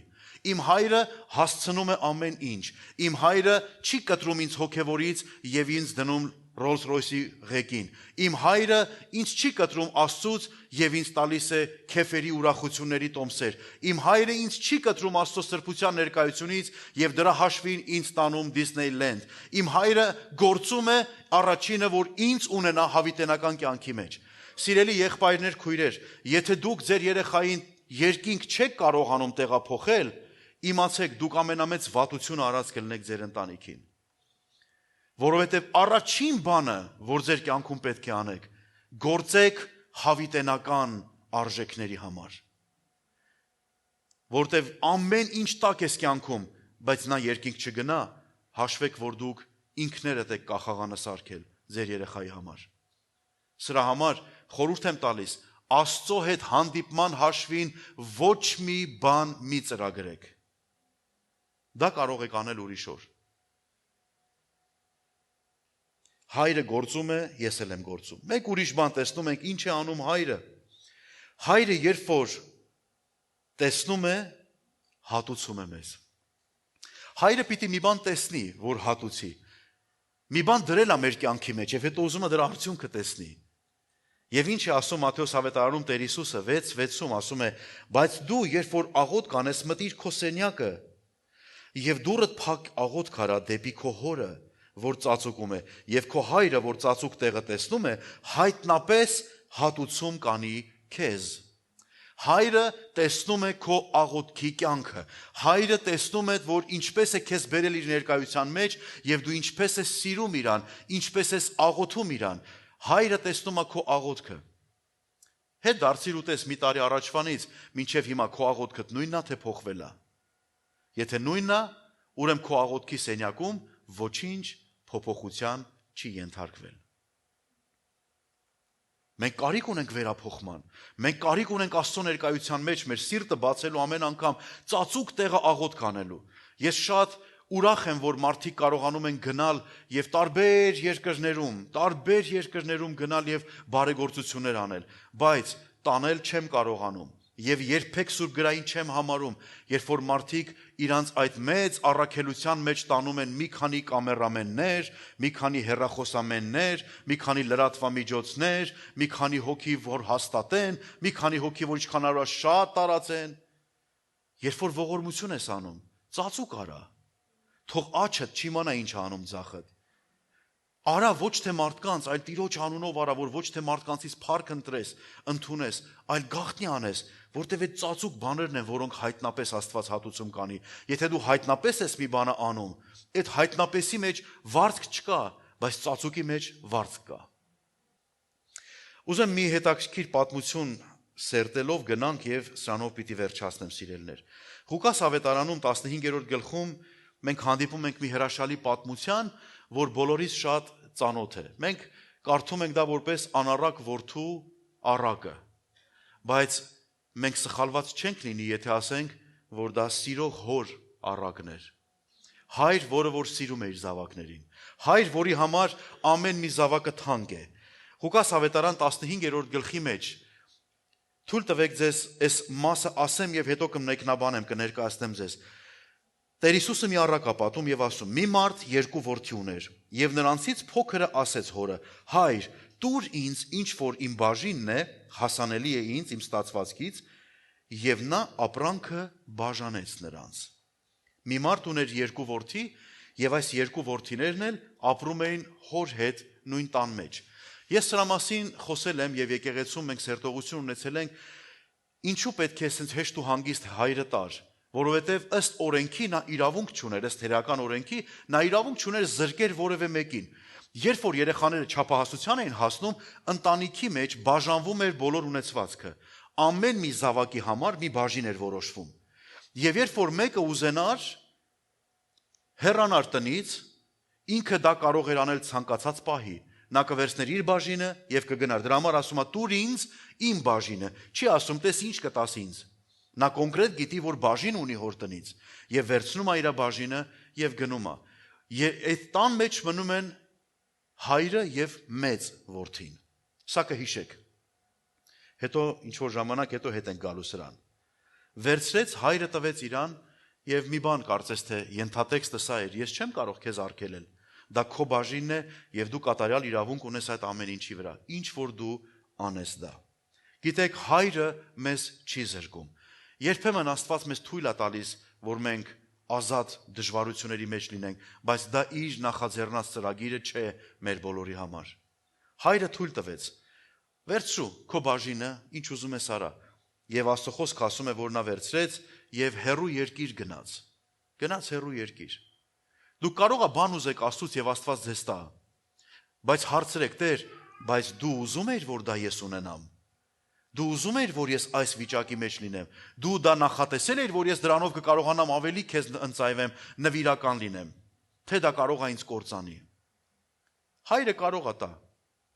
Իմ հայրը հասցնում է ամեն ինչ։ Իմ հայրը չի կտրում ինձ հոգևորից եւ ինձ դնում Rolls-Royce-ի ղեկին։ Իմ հայրը ինձ չի կտրում Աստծուց եւ ինձ տալիս է քեֆերի ուրախությունների տոմսեր։ Իմ հայրը ինձ չի կտրում Աստծո սրբության ներկայությունից եւ դրա հաշվին ինձ տանում Disneyland։ Իմ հայրը գործում է առաջինը, որ ինձ ունենա հավիտենական կյանքի մեջ։ Սիրելի եղբայրներ, քույրեր, եթե դուք ձեր երեխային երկինք չեք կարողանում տեղափոխել, իմացեք, դուք ամենամեծ վատությունը արած կլինեք ձեր ընտանիքին։ Որովհետև առաջին բանը, որ ձեր կյանքում պետք է անեք, գործեք հավիտենական արժեքների համար։ Որովհետև ամեն ինչ տակ ես կյանքում, բայց նա երկինք չգնա, հաշվեք, որ դուք ինքներդ եք կախաղանը սարքել ձեր երեխայի համար։ Սրա համար խորհուրդ եմ տալիս, Աստծո հետ հանդիպման հաշվին ոչ մի բան մի ծրագրեք։ Դա կարող եք անել ուրիշ օր։ Հայրը գործում է, ես էլ եմ գործում։ Մեկ ուրիշ բան տեսնում ենք, ինչ է անում հայրը։ Հայրը երբ որ տեսնում է, հատուցում է մեզ։ Հայրը պիտի մի բան տեսնի, որ հատուցի։ Մի բան դրել է մեր կյանքի մեջ, եւ հետո ուզում է դրա արդյունքը տեսնի։ Եվ ինչ է ասում Մատթեոս ավետարանում Տեր Հիսուսը 6:6-ում ասում է. բայց դու երբ որ աղոթք կանես, մտիր քո սենյակը եւ դուռդ փակ աղոթք արա դեպի քո հորը, որ ծածուկում է, եւ քո հայրը, որ ծածուկ տեղը տեսնում է, հայտնապես հատուցում կանի քեզ։ Հայրը տեսնում է քո աղոթքի կյանքը։ Հայրը տեսնում է, որ ինչպես է քեզ բերել իր ներկայության մեջ եւ դու ինչպես ես սիրում իրան, ինչպես ես աղոթում իրան։ Հայրը տեսնում է քո աղոթքը։ Հետ դարձիր ուտես մի տարի առաջվանից, մինչև հիմա քո աղոթքը նույնն է, թե փոխվել է։ Եթե նույնն է, ուրեմն քո աղոթքի սենյակում ոչինչ փոփոխության չի ենթարկվել։ Մենք կարիք ունենք վերափոխման։ Մենք կարիք ունենք Աստծո ներկայության մեջ մեր սիրտը բացելու ամեն անգամ ծածուկ տեղը աղոթք անելու։ Ես շատ ուրախ եմ, որ մարդիկ կարողանում են գնալ եւ տարբեր երկրներում գնալ եւ բարեգործություններ անել, բայց տանել չեմ կարողանում եւ երբեք Սուրբ գրային չեմ համարում, երբ որ մարդիկ իրանց այդ մեծ առաքելության մեջ տանում են մի քանի կամերամեններ, մի քանի հեռախոսամեններ, մի քանի լրատվամիջոցներ, մի քանի հոգի, որ հաստատեն, մի քանի հոգի, որ ինչքան արած շատ տարածեն, երբ որ ողորմություն ես անում, ծածուկ արա։ Թող աչդ չիմանա ինչ անում ձախդ։ Արա ոչ թե մարդկանց, այլ Տիրոջ անունով արա, որ ոչ թե մարդկանցից փառք ընտրես, ընդունես, այլ գաղտնի անես, որտեվ այդ ծածուկ բաներն են, որոնք հայտնապես Աստված հատուցում կանի։ Եթե դու հայտնապես ես մի բանը անում, այդ հայտնապեսի մեջ վարձք չկա, բայց ծածուկի մեջ վարձք կա։ Ուզեմ մի հետաքրքիր պատմություն սերտելով գնանք եւ սրանով պիտի վերջացնեմ, սիրելիներ։ Ղուկաս ավետարանում 15-րդ գլխում մենք հանդիպում ենք մի հրաշալի պատմության, որ բոլորից շատ ծանոթ է։ Մենք կարդում ենք դա որպես անառակ որդու առակը, բայց մենք սխալված չենք լինի, եթե ասենք, որ դա սիրող հոր առակներ։ Հայր, որը որ սիրում է իր զավակներին։ Հայր, որի համար ամեն մի զավակը թանկ է։ Ղուկաս ավետարան 15-րդ գլխի մեջ թույլ տվեք ձեզ այս մասը ասեմ եւ հետո կմեկնաբանեմ, կներկայացնեմ ձեզ։ Տեր Հիսուսը մի առակ ապատում եւ ասում. մի մարդ երկու որդի ուներ, եւ նրանցից փոքրը ասեց հորը. հայր, տուր ինձ ինչ որ իմ բաժինն է, հասանելի է ինձ իմ ստացվածքից, եւ նա ապրանքը բաժանեց նրանց։ Մի մարդ ուներ երկու որդի, եւ այս երկու որդիներն էլ ապրում էին հոր հետ նույն տան մեջ։ Ես սրա մասին խոսել եմ եւ եկեղեցում մենք սերտողություն ունեցել ենք, ինչու պետք է այսպես հեշտ ու հանգիստ հայրը տար, որովհետեւ ըստ օրենքի նա իրավունք չուներ, ըստ հերական օրենքի նա իրավունք չուներ զրկեր որևէ մեկին։ Երբ որ երեխաները չափահասության էին հասնում, ընտանիքի մեջ բաժանվում էր բոլոր ունեցվածքը։ Ամեն մի զավակի համար մի բաժին էր որոշվում։ Եվ երբ որ մեկը ուզենար հեռանալ տնից, ինքը դա կարող էր անել ցանկացած պահի։ Նա կվերցներ իր բաժինը եւ կգնար։ Դրա համար ասում է՝ «Տուր ինձ իմ բաժինը»։ Չի ասում՝ «Տես ինչ կտաս ինձ»։ Նա կոնկրետ գիտի, որ բաժին ունի հոր տնից եւ վերցնում է իր բաժինը եւ գնում է։ Այդ տան մեջ մնում են հայրը եւ մեծ որդին։ Սա կհիշեք։ Հետո ինչ որ ժամանակ հետո հետ են գալու սրան։ Վերցրեց հայրը տվեց իրան եւ մի բան կարծես թե ենթատեքստը սա էր. ես չեմ կարող քեզ արգելել։ Դա քո բաժինն է եւ դու կատարյալ իրավունք ունես այդ ամեն ինչի վրա։ Ինչ որ դու անես դա։ Գիտեք, հայրը մեզ չի զրկում։ Երբեմն Աստված մեզ թույլ է տալիս, որ մենք ազատ դժվարությունների մեջ լինենք, բայց դա իր նախաձեռնած ծրագիրը չէ մեր բոլորի համար։ Հայրը թույլ տվեց. վերցրու քո բաժինը, ինչ ուզում ես արա։ Եվ Աստծո խոսքը ասում է, որ նա վերցրեց եւ հեռու երկիր գնաց։ Գնաց հեռու երկիր։ Դուք կարող եք բան ուզեք Աստծուց եւ Աստված ձեզ տա։ Բայց հարցրեք, Տեր, բայց դու ուզում ես, որ դա ես ունենամ։ Դու ուզում ես, որ ես այս վիճակի մեջ լինեմ։ Դու դա նախատեսել ես, որ ես դրանով կկարողանամ ավելի քեզ ընծայվեմ, նվիրական լինեմ։ Թե դա կարող է ինձ կործանի։ Հայրը կարող է տա,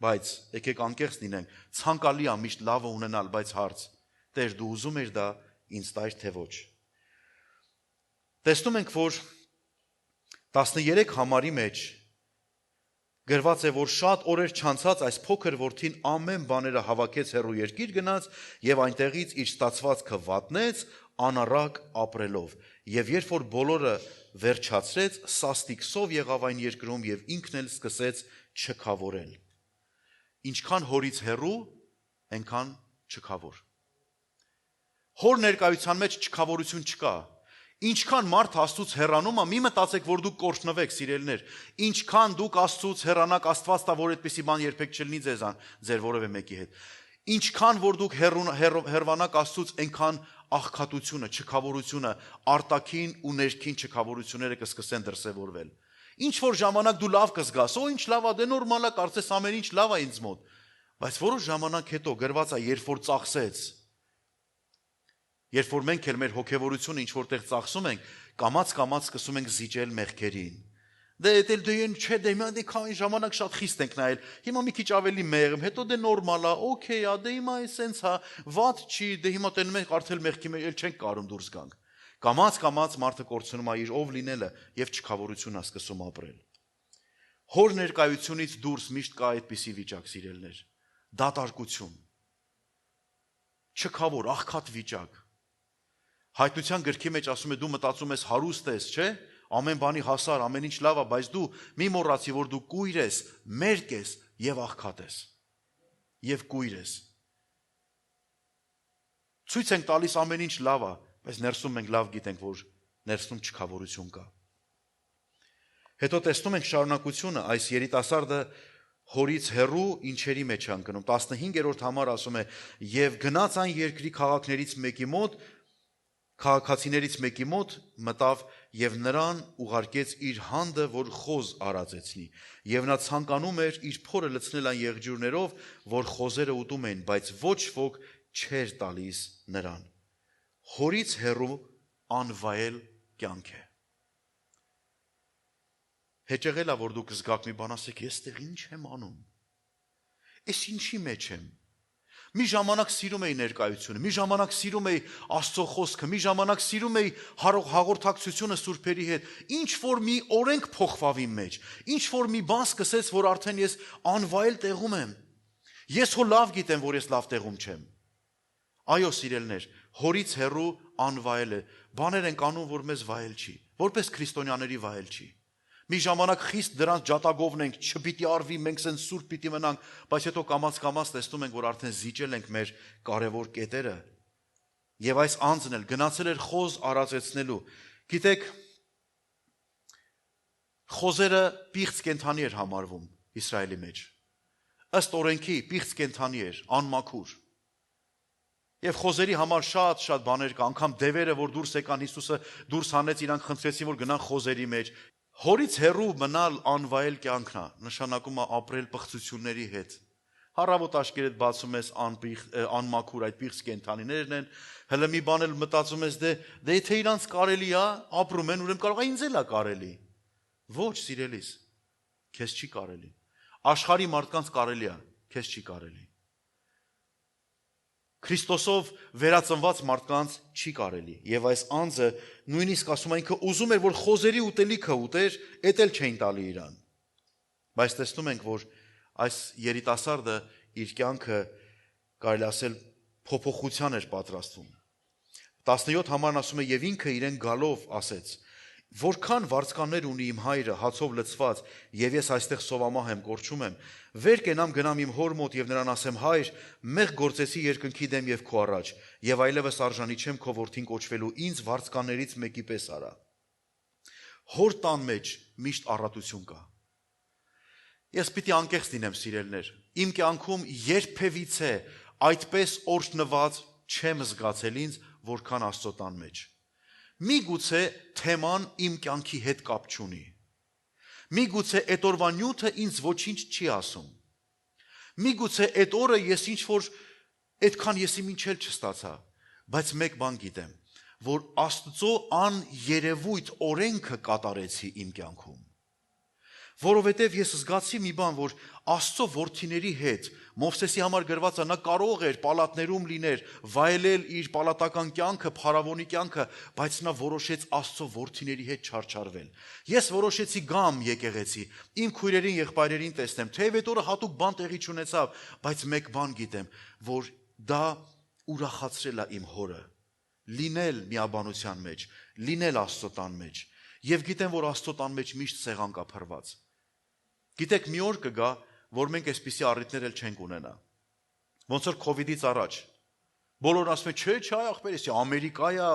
բայց եկեք անկեղծ լինենք, ցանկալի է միշտ լավը ունենալ, բայց հարց. Տեր, դու ուզում ես դա ինձ տայր, թե ոչ։ Տեսնում ենք, որ 13 համարի մեջ գրված է, որ շատ օրեր չանցած այս փոքր որդին ամեն բաները հավաքեց հեռու երկիր գնաց եւ այնտեղից իր ստացվածքը վատնեց անառակ ապրելով։ Եվ երբ որ բոլորը վերջացրեց, սաստիկ սով եղավ այն երկրում եւ ինքն էլ սկսեց չքավորել։ Ինչքան հորից հեռու, այնքան չքավոր։ Հոր ներկայության մեջ չքավորություն չկա։ Ինչքան մարդ Աստծուց հեռանում է, մի մտածեք, որ դուք կորչնվեք, սիրելիներ։ Ինչքան դուք Աստծուց հեռանաք, Աստված տա, որ այդպիսի բան երբեք չլինի ձեր որևէ մեկի հետ։ Ինչքան որ դուք հեռվանաք Աստծուց, այնքան աղքատությունը, չքավորությունը, արտաքին ու ներքին չքավորությունները կսկսեն դրսևորվել։ Ինչ որ ժամանակ դու լավ կզգաս, օ ինչ լավ է, դե նորմալ է, կարծես ամեն ինչ լավ է ինձ մոտ։ Բայց որոշ ժամանակ հետո գրված է, երբ որ ծախսեց, երբ որ մենք էլ մեր հոգևորությունը ինչ որտեղ ծախսում ենք, կամաց սկսում ենք զիջել մեղքերին։ Դե դեն չէ, դե մենք քանի ժամանակ շատ խիստ ենք նայել։ Հիմա մի քիչ ավելի մեղմ, հետո դե նորմալ է, օքեյ է, դե հիմա էսենց է, վատ չի, դե հիմա տենում ենք արդեն մեղքի մեջ էլ չենք կարում դուրս գանք։ Կամաց մարդը կորցնում է իր ով լինելը եւ չքավորությունն է սկսում ապրել։ Հոր ներկայությունից դուրս միշտ կա այդպիսի վիճակ, սիրելներ։ Դատարկություն։ Չքավոր, աղքատ վիճակ։ Հայտնության գրքի մեջ ասում է դու մտածում ես հարուստ ես, չէ՞։ Ամեն բանի հասար, ամեն ինչ լավ է, բայց դու մի մոռացի, որ դու կույր ես, մերկ ես եւ աղքատ ես։ Եվ կույր ես։ Ցույց ենք տալիս ամեն ինչ լավ է, բայց ներսում մենք լավ գիտենք, որ ներսում չքավորություն կա։ Հետո տեսնում ենք շարունակությունը, այս երիտասարդը հորից հեռու ինչերի մեջ է ընկնում։ 15-րդ համար ասում է. եւ գնաց այն երկրի քաղաքացիներից մեկի մոտ մտավ եւ նրան ուղարկեց իր հանդը, որ խոզ արածեցնի։ Եվ նա ցանկանում էր իր փորը լցնել այն եղջյուրներով, որ խոզերը ուտում են, բայց ոչ ոք չէր տալիս նրան։ Հորից հեռու անվայել կյանք է։ Հեճեղել է, որ դուք զգաք մի բան ասեք, ես տեղ ինչ եմ անում։ Էս ինչի մեջ եմ։ Մի ժամանակ սիրում էի ներկայությունը, մի ժամանակ սիրում էի Աստծո խոսքը, մի ժամանակ սիրում էի հաղորդակցությունը սուրբերի հետ։ Ինչ որ մի օրենք փոխվավ իմ մեջ, ինչ որ մի բան սկսեց, որ արդեն ես անվայել տեղում եմ։ Ես հո լավ գիտեմ, որ ես լավ տեղում չեմ։ Այո, սիրելներ, հորից հեռու անվայել է։ Բաներ ենք անում, որ մեզ վայել չի, որպես քրիստոնյաների վայել չի։ Մի ժամանակ խիստ դրանց ջատագովն ենք, չպիտի արվի, մենք սենց սուրբ պիտի մնանք, բայց հետո կամաց տեսնում ենք, որ արդեն զիջել ենք մեր կարևոր կետերը։ Եվ այս անձն էլ գնացել էր խոզ արածեցնելու։ Գիտեք, խոզերը պիղծ կենդանի էր համարվում Իսրայելի մեջ։ Ըստ օրենքի պիղծ կենդանի էր, անմաքուր։ Եվ խոզերի համար շատ բաներ կա, անգամ դևերը, որ դուրս եկան, Հիսուսը դուրս հանեց, իրանք խնդրեցին, որ գնան խոզերի մեջ։ Հորից հեռու մնալ անվայել կյանքն է, նշանակում է ապրել պղծությունների հետ։ Հարավոտ աշկերտ բացում ես անմաքուր այդ պիղծ կենդանիներն են, հələ մի բան էլ մտածում ես դե եթե իրանց կարելի է, ապրում են, ուրեմն կարող է ինձ էլ է կարելի։ Ոչ, սիրելիս, քեզ չի կարելի։ Աշխարհի մարդկանց կարելի է, քեզ չի կարելի։ Քրիստոսով վերածնված մարդկանց չի կարելի։ Եվ այս անձը նույնիսկ ասում է ինքը ուզում էր, որ խոզերի ուտելիքը ուտեր, էդ էլ չէին տալի իրան։ Բայց տեսնում ենք, որ այս երիտասարդը իր կյանքը կարելի ասել փոփոխության էր պատրաստվում։ 17 համարն ասում է եւ ինքը իրեն գալով ասեց. Որքան վարձկաններ ունի իմ հայրը հացով լցված, եւ ես այստեղ սովամահ եմ կորչում եմ, վեր կենամ գնամ իմ հոր մոտ եւ նրան ասեմ. հայր, մեղ գործեցի երկնքի դեմ եւ քո առաջ, եւ այլևս արժանի չեմ քո որդին կոչվելու, ինձ վարձկաններից մեկի պես արա։ Հոր տան մեջ միշտ առատություն կա։ Ես պիտի անկեղծ լինեմ, սիրելներ, իմ կյանքում երբևիցե այդպես օրհնված չեմ զգացել ինձ, որքան Աստծո տան մեջ։ Միգուցե թեման իմ կյանքի հետ կապ չունի։ Միգուցե այդ օրվա նյութը ինձ ոչինչ չի ասում։ Միգուցե այդ օրը ես ինչ որ այդքան եսի մինչել չստացա, բայց մեկ բան գիտեմ, որ Աստծո աներևույթ օրենքը կատարեցի իմ կյանքում։ Որովհետև ես զգացի մի բան, որ Աստծո որդիների հետ, Մովսեսի համար գրված է, նա կարող էր պալատներում լիներ, վայելել իր պալատական կյանքը, փարավոնի կյանքը, բայց նա որոշեց Աստծո որդիների հետ չարչարվել։ Ես որոշեցի գամ եկեղեցի, իմ քույրերին, եղբայրերին տեսնեմ, թեև այդ օրը հատուկ բան տեղի չունեցավ, բայց մեկ բան գիտեմ, որ դա ուրախացրել է իմ հորը, լինել միաբանության մեջ, լինել Աստծո տան մեջ, եւ գիտեմ, որ Աստծո տան մեջ միշտ սեղան կա փռված։ Գիտեք, մի օր կգա, որ մենք այսպիսի առիթներ էլ չենք ունենա։ Ոնց որ COVID-ից առաջ։ Բոլորն ասում են, չէ, ախպերես, Ամերիկա է,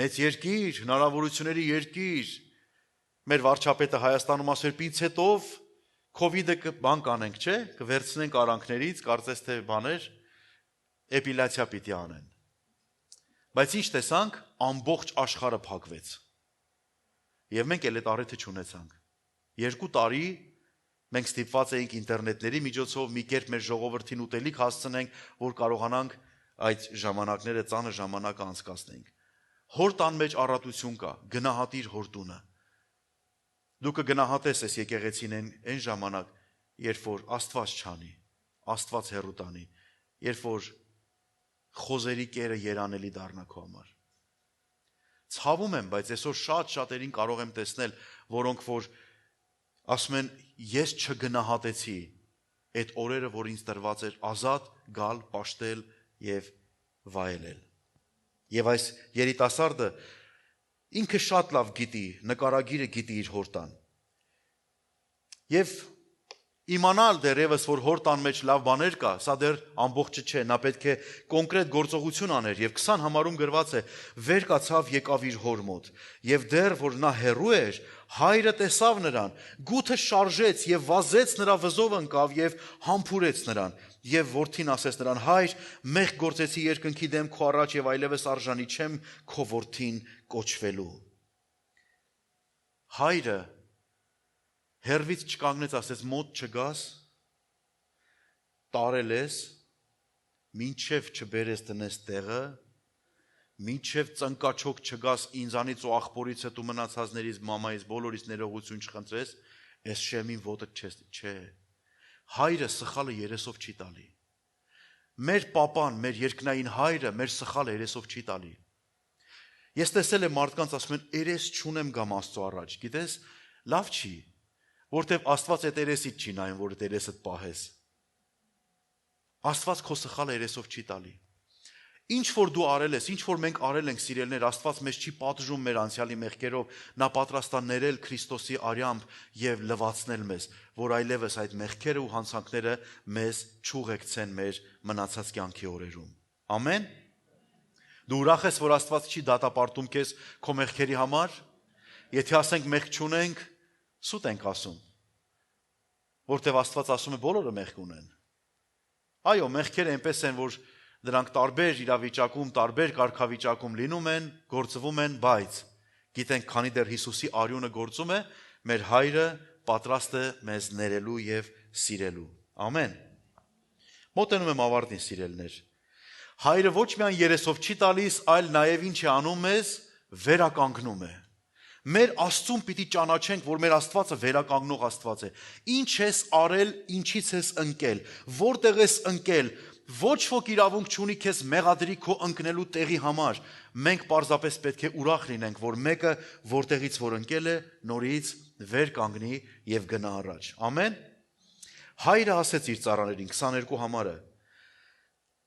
մեծ երկիր, հնարավորությունների երկիր։ Մեր վարչապետը Հայաստանում ասել, պինցետով COVID-ը բան կանենք, չէ, կվերցնենք արանքներից, կարծես թե բաներ, էպիլյացիա պիտի անեն։ Բայց ինչ տեսանք, ամբողջ աշխարհը փակվեց։ Եվ մենք էլ այդ առիթը չունեցանք։ 2 տարի մենք ստիպված էինք ինտերնետների միջոցով մի կերպ մեր ժողովրդին ուտելիք հասցնենք, որ կարողանանք այդ ժամանակները ծանր ժամանակը անցկացնենք։ Հոր տան մեջ առատություն կա, գնահատիր հոր տունը։ Դու կգնահատես այս եկեղեցին այն ժամանակ, երբ որ Աստված չանի, Աստված հեռու տանի, երբ որ խոզերի կերը երանելի դառնա քո համար։ Ցավում եմ, բայց այսօր շատերին կարող եմ տեսնել, որոնք որ ասում են, ես չգնահատեցի այդ օրերը, որ ինձ տրված էր ազատ գալ, պաշտել եւ վայելել։ Եվ այս երիտասարդը ինքը շատ լավ գիտի, նկարագիրը գիտի իր հոր տան։ Եվ իմանալ դեռևս, որ հոր տան մեջ լավ բաներ կա, սա դեռ ամբողջը չէ, նա պետք է կոնկրետ գործողություն աներ, եւ 20 համարում գրված է. վեր կացավ եկավ իր հոր մոտ, եւ դեռ որ նա հեռու էր, հայրը տեսավ նրան, գութը շարժեց եւ վազեց նրա վզով ընկավ եւ համբուրեց նրան, եւ որդին ասեց նրան. հայր, մեղ գործեցի երկնքի դեմ քո առաջ եւ այլևս արժանի չեմ քո որդին կոչվելու։ Հայրը հերվից չկանգնեց, ասեց մոտ չգաս, տարել ես, մինչև չբերես տնես տեղը, մինչև ծնկաչոք չգաս ինձանից ու աղբորից հետ ու մնացածներից մամայից բոլորից ներողություն չխնդրես, այս շեմին ոտը չէ։ Հայրը սխալը երեսով չի տալի։ մեր պապան, մեր երկնային հայրը մեր սխալը երեսով չի տալի։ Ես տեսել եմ մարդկանց ասում են երես չունեմ գամ Աստծո առաջ, գիտես, լավ չի, որտեվ Աստված այդ երեսից չի նայում, որ այդ երեսդ պահես։ Աստված քո սխալը երեսով չի տալի։ Ինչ որ դու արել ես, ինչ որ մենք արել ենք սիրելներ, Աստված մեզ չի պատժում մեր անցյալի մեղքերով, նա պատրաստ է ներել Քրիստոսի արյամբ եւ լվացնել մեզ, որ այլևս այդ մեղքերը ու հանցանքները մեզ չուղեկցեն մեր մնացած կյանքի օրերում։ Ամեն։ Դու ուրախ ես, որ Աստված չի դատապարտում քեզ քո մեղքերի համար։ Եթե ասենք մեղք չունենք, սուտ ենք ասում, որտեվ Աստված ասում է բոլորը մեղք ունեն։ Այո, մեղքերը այնպես են, որ դրանք տարբեր իրավիճակում, տարբեր կարգավիճակում լինում են, գործվում են, բայց գիտենք, քանի դեռ Հիսուսի արյունը գործում է, մեր հայրը պատրաստ է մեզ ներելու եւ սիրելու։ Ամեն։ Մոտենում եմ ավարտին, սիրելներ։ Հայրը ոչ միայն երեսով չի տալիս, այլ նաեւ ինչ է անում մեզ, վերականգնում է։ Մեր Աստծուն պիտի ճանաչենք, որ մեր Աստվածը վերականգնող Աստված է։ Ինչ ես արել, ինչից ես ընկել, որտեղ ես ընկել, ոչ ոք իրավունք չունի քեզ մեղադրի քո ընկնելու տեղի համար։ Մենք պարզապես պետք է ուրախ լինենք, որ մեկը որտեղից որ ընկել է, նորից վեր կանգնի եւ գնա առաջ։ Ամեն։ Հայրը ասեց իր ծառաներին 22 համարը.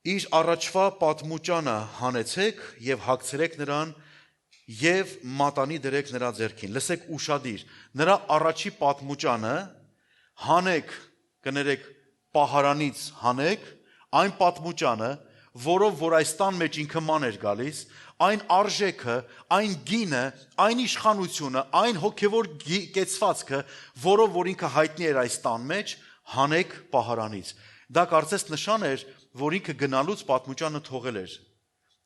Իր առաջվա պատմուճանը հանեցեք եւ հագցրեք նրան եւ մատանի դրեք նրա ձեռքին։ Լսեք ուշադիր, նրա առաջի պատմուճանը հանեք, կներեք, պահարանից հանեք, այն պատմուճանը, որով որ այս տան մեջ ինքը ման էր գալիս, այն արժեքը, այն գինը, այն իշխանությունը, այն հոգևոր կեցվածքը, որով որ ինքը հայտնի էր այս տան մեջ, հանեք պահարանից։ Դա կարծես նշան էր, որ ինքը գնալուց պատմուճանը թողել էր,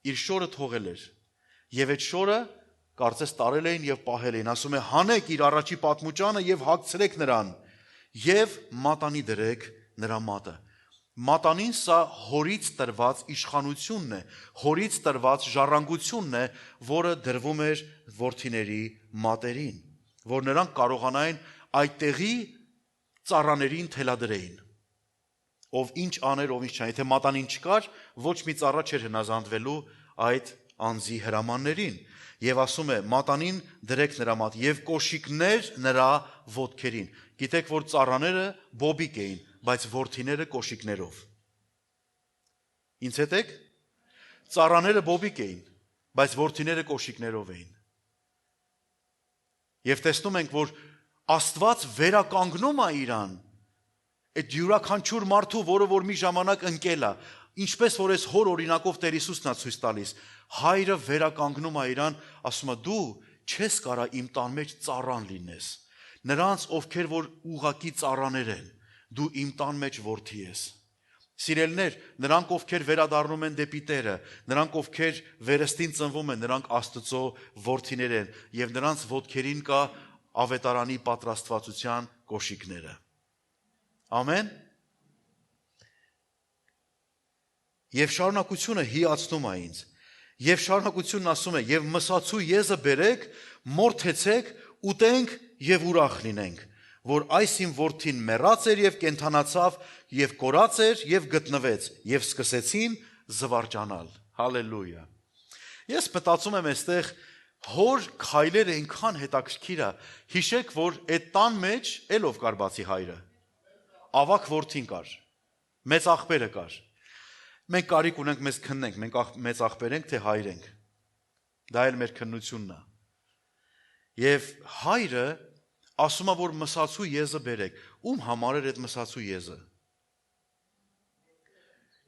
իր շորը թողել էր, եւ այդ շորը կարծես տարել էին եւ պահել էին, ասում է հանեք իր առաջի պատմուճանը եւ հագցրեք նրան եւ մատանի դրեք նրա մատը։ Մատանին սա հորից տրված իշխանությունն է, հորից տրված ժառանգությունն է, որը դրվում էր որդիների մատերին, որ նրանք կարողանային այդ տեղի ծառաներին թելադրեին։ Ով ինչ աներ, ով ինչ չան, եթե մատանին չկար, ոչ մի ծառա չէր հնազանդվելու այդ անձի հրամաններին։ Եվ ասում է մատանին դրեք նրա մատ եւ կոշիկներ նրա ոտքերին։ Գիտեք, որ ծառաները բոբիկ էին, բայց որդիները կոշիկներով։ Ինձ հետ եք։ Ծառաները բոբիկ էին, բայց որդիները կոշիկներով էին։ Եվ տեսնում ենք, որ Աստված վերականգնում է իրան, այդ յուրաքանչյուր մարդու, որը որ մի ժամանակ ընկել է, ինչպես որ այս հոր օրինակով Տեր Հիսուսն է ցույց տալիս, հայրը վերականգնում է իրան, ասում է դու չես կարա իմ տան մեջ ծառան լինես։ Նրանց, ովքեր որ ուղակի ծառաներ են, դու իմ տան մեջ որդի ես։ Սիրելներ, նրանք ովքեր վերադառնում են դեպի Տերը, նրանք ովքեր վերստին ծնվում են, նրանք Աստծո որդիներ են, եւ նրանց ոտքերին կա ավետարանի պատրաստվածության կոշիկները։ Ամեն։ Եվ շարունակությունը հիացնում է ինձ։ Եվ շարունակությունն ասում է. եւ մսացու եզը բերեք, մորթեցեք, ուտենք եւ ուրախ լինենք, որ այս իմ որդին մեռած էր եւ կենթանացավ եւ կորած էր եւ գտնվեց եւ սկսեցին զվարճանալ։ Հալելույա։ Ես մտածում եմ այստեղ հոր քայլերը այնքան հետաքրքիր է։ Հիշեք, որ այդ տան մեջ ելով կար բացի հայրը։ Ավակ որդին կար։ Մեծ աղբերը կար։ Մենք կարիք ունենք մեզ քննենք, մենք մեծ աղբեր ենք, թե հայր ենք։ Դա էլ մեր քննությունն է։ Եվ հայրը ասում է, որ մսացու եզը բերեք։ Ում համար էր այդ մսացու եզը։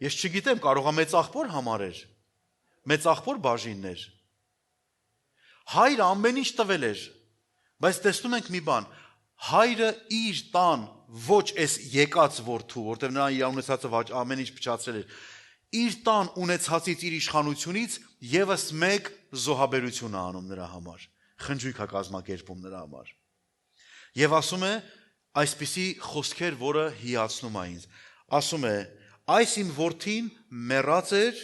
Ես չգիտեմ, կարող է մեծ աղբոր համար էր։ Մեծ աղբոր բաժիններ։ Հայրը ամեն ինչ տվել էր, բայց տեսնում ենք մի բան, հայրը իր տան ոչ այս եկած որդու, որտեղ նա իր ունեցածը ամեն ինչ փչացրել էր, իր տան ունեցածից իր իշխանությունից եւս մեկ զոհաբերություն է անում նրա համար, խնջույք է կազմակերպում նրա համար։ Եվ ասում է այսպիսի խոսքեր, որը հիացնում է ինձ։ Ասում է. այս իմ որդին մեռած էր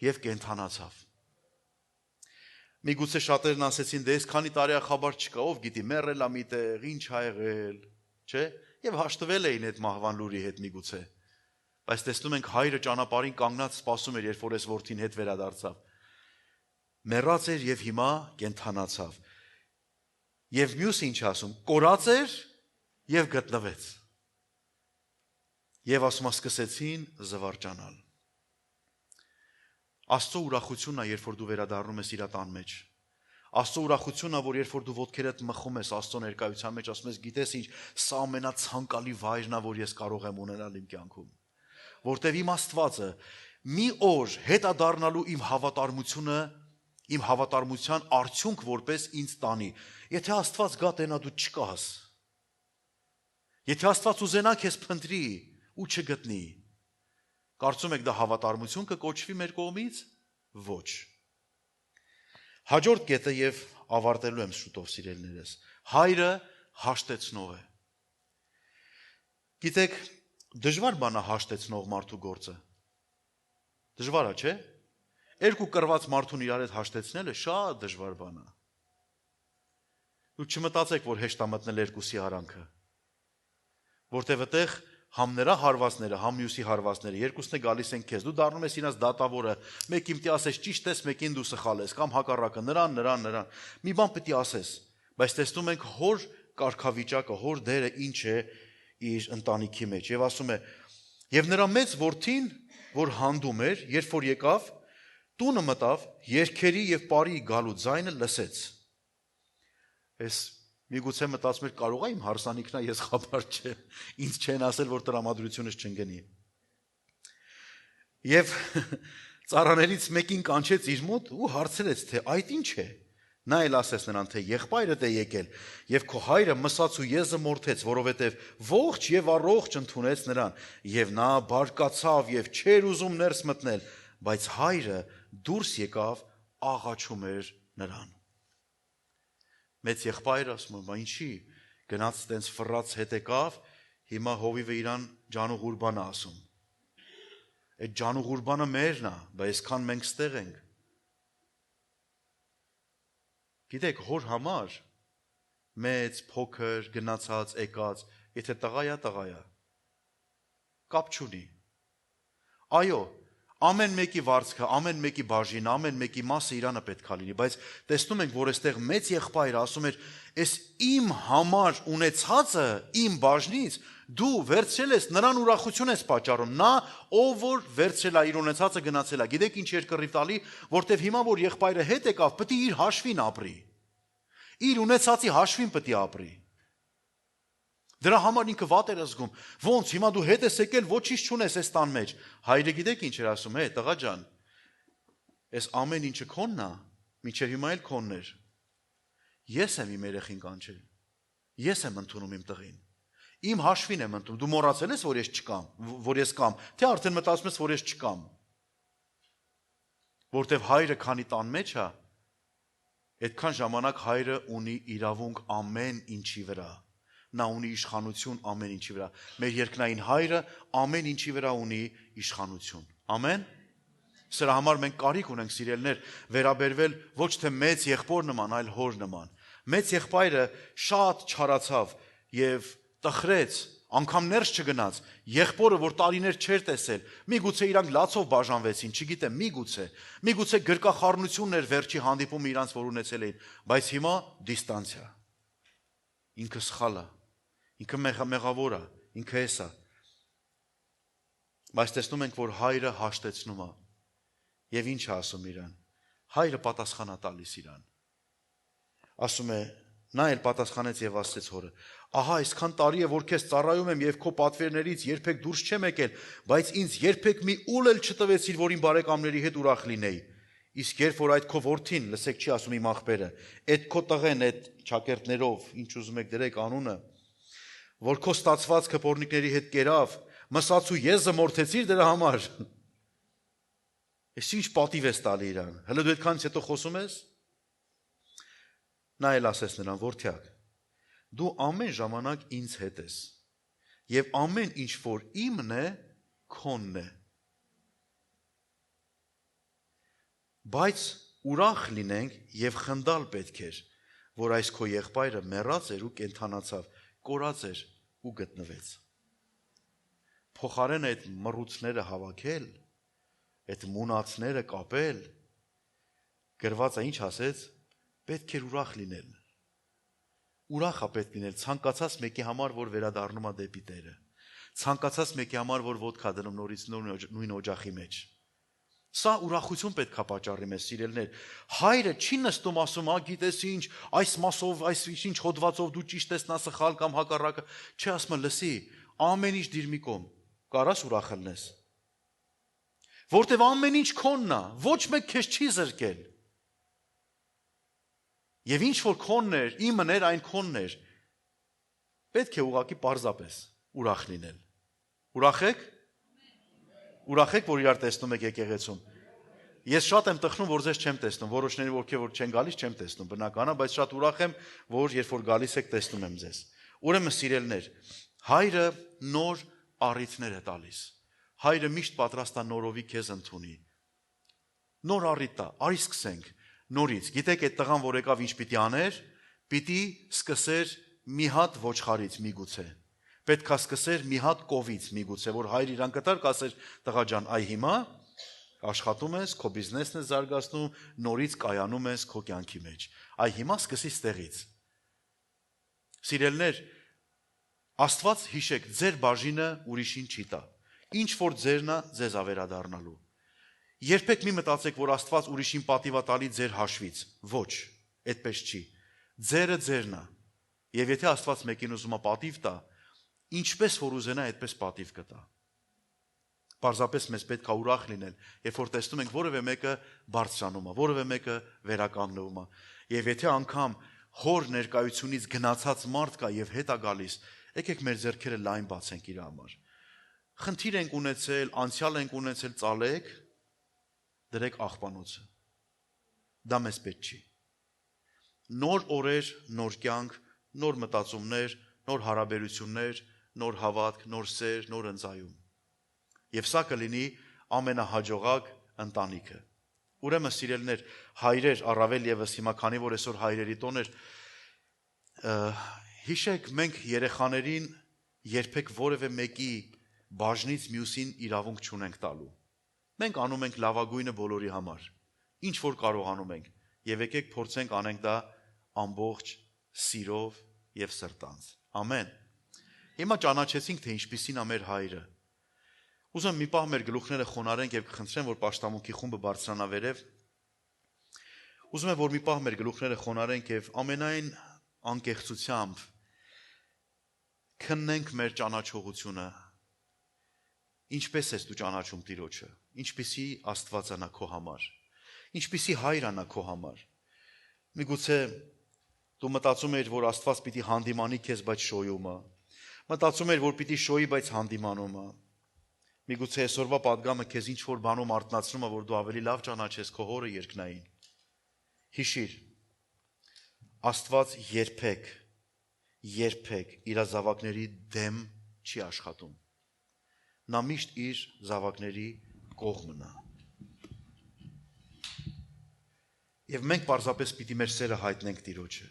եւ կենթանացավ։ Միգուցե շատերն ասեցին, դե այս քանի տարի խաբար չկա, ով գիտի, մեռել է միտեղ, ինչ ա եղել, չէ՞։ Եվ հաշտվել էին այդ մահվան լուրի հետ միգուցե։ Բայց տեսնում ենք հայրը ճանապարհին կանգնած սպասում էր, երբ որ այս որդին հետ վերադարձավ։ Մեռած էր եւ հիմա կենթանացավ։ Եվ մյուսը ինչ ասում, կորած էր եւ գտնվեց։ Եվ ասում սկսեցին զվարճանալ։ Աստծո ուրախությունն է, երբ որ դու վերադառնում ես իր տան մեջ։ Աստծո ուրախությունն է, որ երբ որ դու ոտքերդ մխում ես Աստծո ներկայության մեջ, ասում ես, գիտես ինչ, սա ամենացանկալի վայրն է, որ ես կարող եմ ունենալ իմ կյանքում։ Որտեւ իմ Աստվածը մի օր հետադառնալու իմ հավատարմությունը, իմ հավատարմության արդյունք որպես ինձ տանի։ Եթե Աստված գա տենա դու չկաս։ Եթե Աստված ուզենա քեզ փնտրի ու չգտնի, կարծում եք դա հավատարմություն կկոչվի մեր կողմից։ Ոչ։ Հաջորդ կետը եւ ավարտելու եմ շուտով սիրելիներս։ Հայրը հաշտեցնող է։ Գիտեք, դժվար բան է հաշտեցնող մարդու գործը։ Դժվար է, չէ՞։ Երկու կրված մարդուն իրար հետ հաշտեցնելը շատ դժվար բան է։ Դու չմտածեք, որ հեշտ է մտնել երկուսի արանքը։ Որտեւ այդտեղ համ նրա հարվածները, համ մյուսի հարվածները, երկուսն է գալիս են քեզ։ Դու դառնում ես իրաց դատավորը, մեկին պիտի ասես ճիշտ ես, մեկին դու սխալ ես, կամ հակառակը, նրան։ Մի բան պիտի ասես, բայց տեսնում ենք հոր կարգավիճակը, հոր դերը ինչ է իր ընտանիքի մեջ։ Եվ ասում է, եւ նրա մեծ որդին, որ հանդում էր, երբ որ եկավ, տունը մտավ, երգերի եւ բարի գալու ձայնը լսեց։ Այս միգուցե մտածում էր, կարող է իմ հարսանիքն է, ես խաբար չեմ, ինձ չեն ասել, որ տրամադրությունս չընկնի։ Եվ ծառաներից մեկին կանչեց իր մոտ ու հարցրեց, թե այդ ինչ է։ Նա էլ ասեց նրան, թե եղբայրդ է եկել, եւ քո հայրը մսած ու եզը մորթեց, որովհետեւ ողջ եւ առողջ ընդունեց նրան, եւ նա բարկացավ եւ չէր ուզում ներս մտնել, բայց հայրը դուրս եկավ, աղաչում էր նրան։ Մեծ եղբայրը ասում է, ինչի, գնաց տենց ֆռած հետ եկավ, հիմա հովիվը իրան ջանուղուրբան է ասում։ Այդ ջանուղուրբանը մերն է, բայց այսքան մենք ստեղ ենք։ Գիտեք, հոր համար մեծ, փոքր, գնացած, եկած, եթե տղա է, կապ չունի։ Այո, ամեն մեկի վարձքը, ամեն մեկի բաժին, ամեն մեկի մասը իրանը պետք է լինի, բայց տեսնում ենք, որ այստեղ մեծ եղբայրը ասում էր, «Էս իմ համար ունեցածը, իմ բաժնից դու վերցրել ես, նրան ուրախություն ես պատճառում, նա ով որ վերցրել է իր ունեցածը գնացել է»։ Գիտեք ինչ երկրի տալի, որտեվ հիմա որ եղբայրը հետ եկավ, պետք է իր հաշվին ապրի։ Իր ունեցածի հաշվին պետք է ապրի։ Դրա համար ինքը վատ էր զգում։ Ոնց հիմա դու հետ ես եկել, ոչինչ չունես այս տան մեջ։ Հայրը գիտեք ինչ էր ասում, տղա ջան, այս ամեն ինչը քոնն է, մինչև հիմա էլ քոնն էր։ Ես եմ իմ երեխին կանչել։ Ես եմ ընդունում իմ տղին։ Իմ հաշվին եմ ընդունում։ Դու մոռացել ես, որ ես չկամ, որ ես կամ, թե արդեն մտածում ես, որ ես չկամ։ Որտեվ հայրը քանի տան մեջ է, այդքան ժամանակ հայրը ունի իրավունք ամեն ինչի վրա։ Նա ունի իշխանություն ամեն ինչի վրա։ Մեր երկնային հայրը ամեն ինչի վրա ունի իշխանություն։ Ամեն։ Սրա համար մենք կարիք ունենք սիրելիներ վերաբերվել ոչ թե մեծ եղբոր նման, այլ հոր նման։ Մեծ եղբայրը շատ չարացավ եւ տխրեց, անգամ ներս չգնաց։ Եղբորը, որ տարիներ չէր տեսել, միգուցե իրանք լացով բաժանվեցին, չգիտեմ, միգուցե գրկախառնությունն էր վերջի հանդիպումը իրանց որ ունեցել էին, բայց հիմա դիստանցիա։ Ինքը սխալ է, ինքը մեղավոր է, ինքը էս է։ Բայց տեսնում ենք, որ հայրը հաշտեցնում է։ Եվ ինչ է ասում իրան։ Հայրը պատասխան է տալիս իրան։ Ասում է, նա էլ պատասխանեց եւ ասեց հորը. ահա այսքան տարի է, որ քեզ ծառայում եմ եւ քո պատվերներից երբեք դուրս չեմ եկել, բայց ինձ երբեք մի ուլ էլ չտվեցիր, որ իմ բարեկամների հետ ուրախ լինեի։ Իսկ երբ որ այդ քո որդին, լսեք չի ասում իմ աղբերը, այդ քո տղեն, այդ ճակերտներով, ինչ ուզում եք դրեք անունը, որ քո ստացվածքը պոռնիկների հետ կերավ, մսած ու եզը մորթեցիր դրա համար։ Ես ինչ պատիվ ես տալի իրան։ Հələ դու այդքանից հետո խոսում ես։ Նա էլ ասեց նրան, որդյակ, դու ամեն ժամանակ ինձ հետ ես, եւ ամեն ինչ որ իմն է, քոնն է։ Բայց ուրախ լինենք եւ խնդալ պետք էր, որ այս քո եղբայրը մեռած էր ու կենթանացավ, կորած էր ու գտնվեց։ փոխարեն այդ մռուցները հավաքել, այդ մունացները կապել, գրվածը ինչ ասեց, պետք էր ուրախ լինել։ Ուրախ է պետք լինել ցանկացած մեկի համար, որ վերադառնում է դեպի Տերը։ Ցանկացած մեկի համար, որ ոտք է դնում նորից նույն օջախի մեջ։ Սա ուրախություն պետք է պատճառի մեզ, սիրելներ։ Հայրը չի նստում ասում, գիտես ինչ, այս մասով, այս ինչ հոդվածով դու ճիշտ ես, նա սխալ կամ հակառակը, չի ասում, լսի, ամեն ինչ դիր մի կողմ, կարաս ուրախ լինես։ Որտեվ ամեն ինչ քոնն է, ոչ մեկ քեզ չի զրկել։ Եվ ինչ որ քոնն էր, իմն էր, այն քոնն էր։ Պետք է ուղղակի պարզապես ուրախ լինել։ Ուրախ եք։ Ուրախ եք, որ իրար տեսնում եք եկեղեցում։ Ես շատ եմ տխրում, որ ձեզ չեմ տեսնում, որոշների որ չեն գալիս, չեմ տեսնում, բնական է, բայց շատ ուրախ եմ, որ երբ որ գալիս եք, տեսնում եմ ձեզ։ Ուրեմն սիրելներ, հայրը նոր առիթներ է տալիս։ Հայրը միշտ պատրաստ է նորովի քեզ ընդունի։ Նոր առիթ է, արի սկսենք նորից։ Գիտեք այդ տղան, որ եկավ ինչ պիտի աներ, պիտի սկսեր մի հատ ոչխարից միգուցե։ Պետք է սկսեր մի հատ կովից միգուցե, որ հայր իրան կտար, կասեր տղա ջան, այ հիմա աշխատում ես, քո բիզնեսն ես զարգացնում, նորից կայանում ես քո կյանքի մեջ։ Այ հիմա սկսի ստեղից։ Սիրելներ, Աստված հիշեք, ձեր բաժինը ուրիշին չի տա։ Ինչ որ ձերն է, ձեզ է վերադառնալու։ Երբեք մի մտածեք, որ Աստված ուրիշին պատիվ է տալի ձեր հաշվից։ Ոչ, այդպես չի։ Ձերը ձերն է։ Եվ եթե Աստված մեկին ուզում է պատիվ տա, ինչպես որ ուզենա, այդպես պատիվ կտա։ Պարզապես մեզ պետք է ուրախ լինել, երբ որ տեսնում ենք որևէ մեկը բարձրանում է, որևէ մեկը վերականգնվում է։ Եվ եթե անգամ հոր ներկայությունից գնացած մարդ կա եւ հետ է գալիս, եկեք մեր ձեռքերը լայն բացենք իր համար։ Խնդիր ենք ունեցել, անցյալ ենք ունեցել, ծալեք, դրեք աղբանոցը։ Դա մեզ պետք չի։ Նոր օրեր, նոր կյանք, նոր մտածումներ, նոր հարաբերություններ, նոր հավատք, նոր սեր, նոր ընծայում։ Եվ սա կլինի ամենահաջողակ ընտանիքը։ Ուրեմն սիրելներ, հայրեր, առավել եւս հիմա քանի որ այսօր հայրերի տոն էր, հիշեք, մենք երեխաներին երբեք որևէ մեկի բաժնից մյուսին իրավունք չունենք տալու։ Մենք անում ենք լավագույնը բոլորի համար։ Ինչ որ կարողանում ենք, եւ եկեք փորձենք անենք դա ամբողջ սիրով եւ սրտանց։ Ամեն։ Հիմա ճանաչեցինք, թե ինչպիսին է մեր հայրը։ Ուզում մի պահ մեր գլուխները խոնարհենք եւ կխնդրեմ, որ պաշտամունքի խումբը բարձրանա վերև։ Ուզում եմ, որ մի պահ մեր գլուխները խոնարհենք եւ ամենայն անկեղծությամբ քննենք մեր ճանաչողությունը։ Ինչպես ես դու ճանաչում Տիրոջը։ Ինչպիսի Աստվածանա քո համար։ Ինչպիսի հայրանա քո համար։ Միգուցե դու մտածում ես, որ Աստված պիտի հանդիմանի քեզ, բայց շոյում է։ Մտածում ես, որ պիտի շոյի, բայց հանդիմանում է։ Միգուցե այսօրվա պատգամը քեզ ինչ որ բանում արթնացնում է, որ դու ավելի լավ ճանաչես քո հորը երկնային։ Հիշիր, Աստված երբեք իր զավակների դեմ չի աշխատում։ Նա միշտ իր զավակների կողմն է։ Եվ մենք պարզապես պիտի մեր սերը հայտնենք Տիրոջը։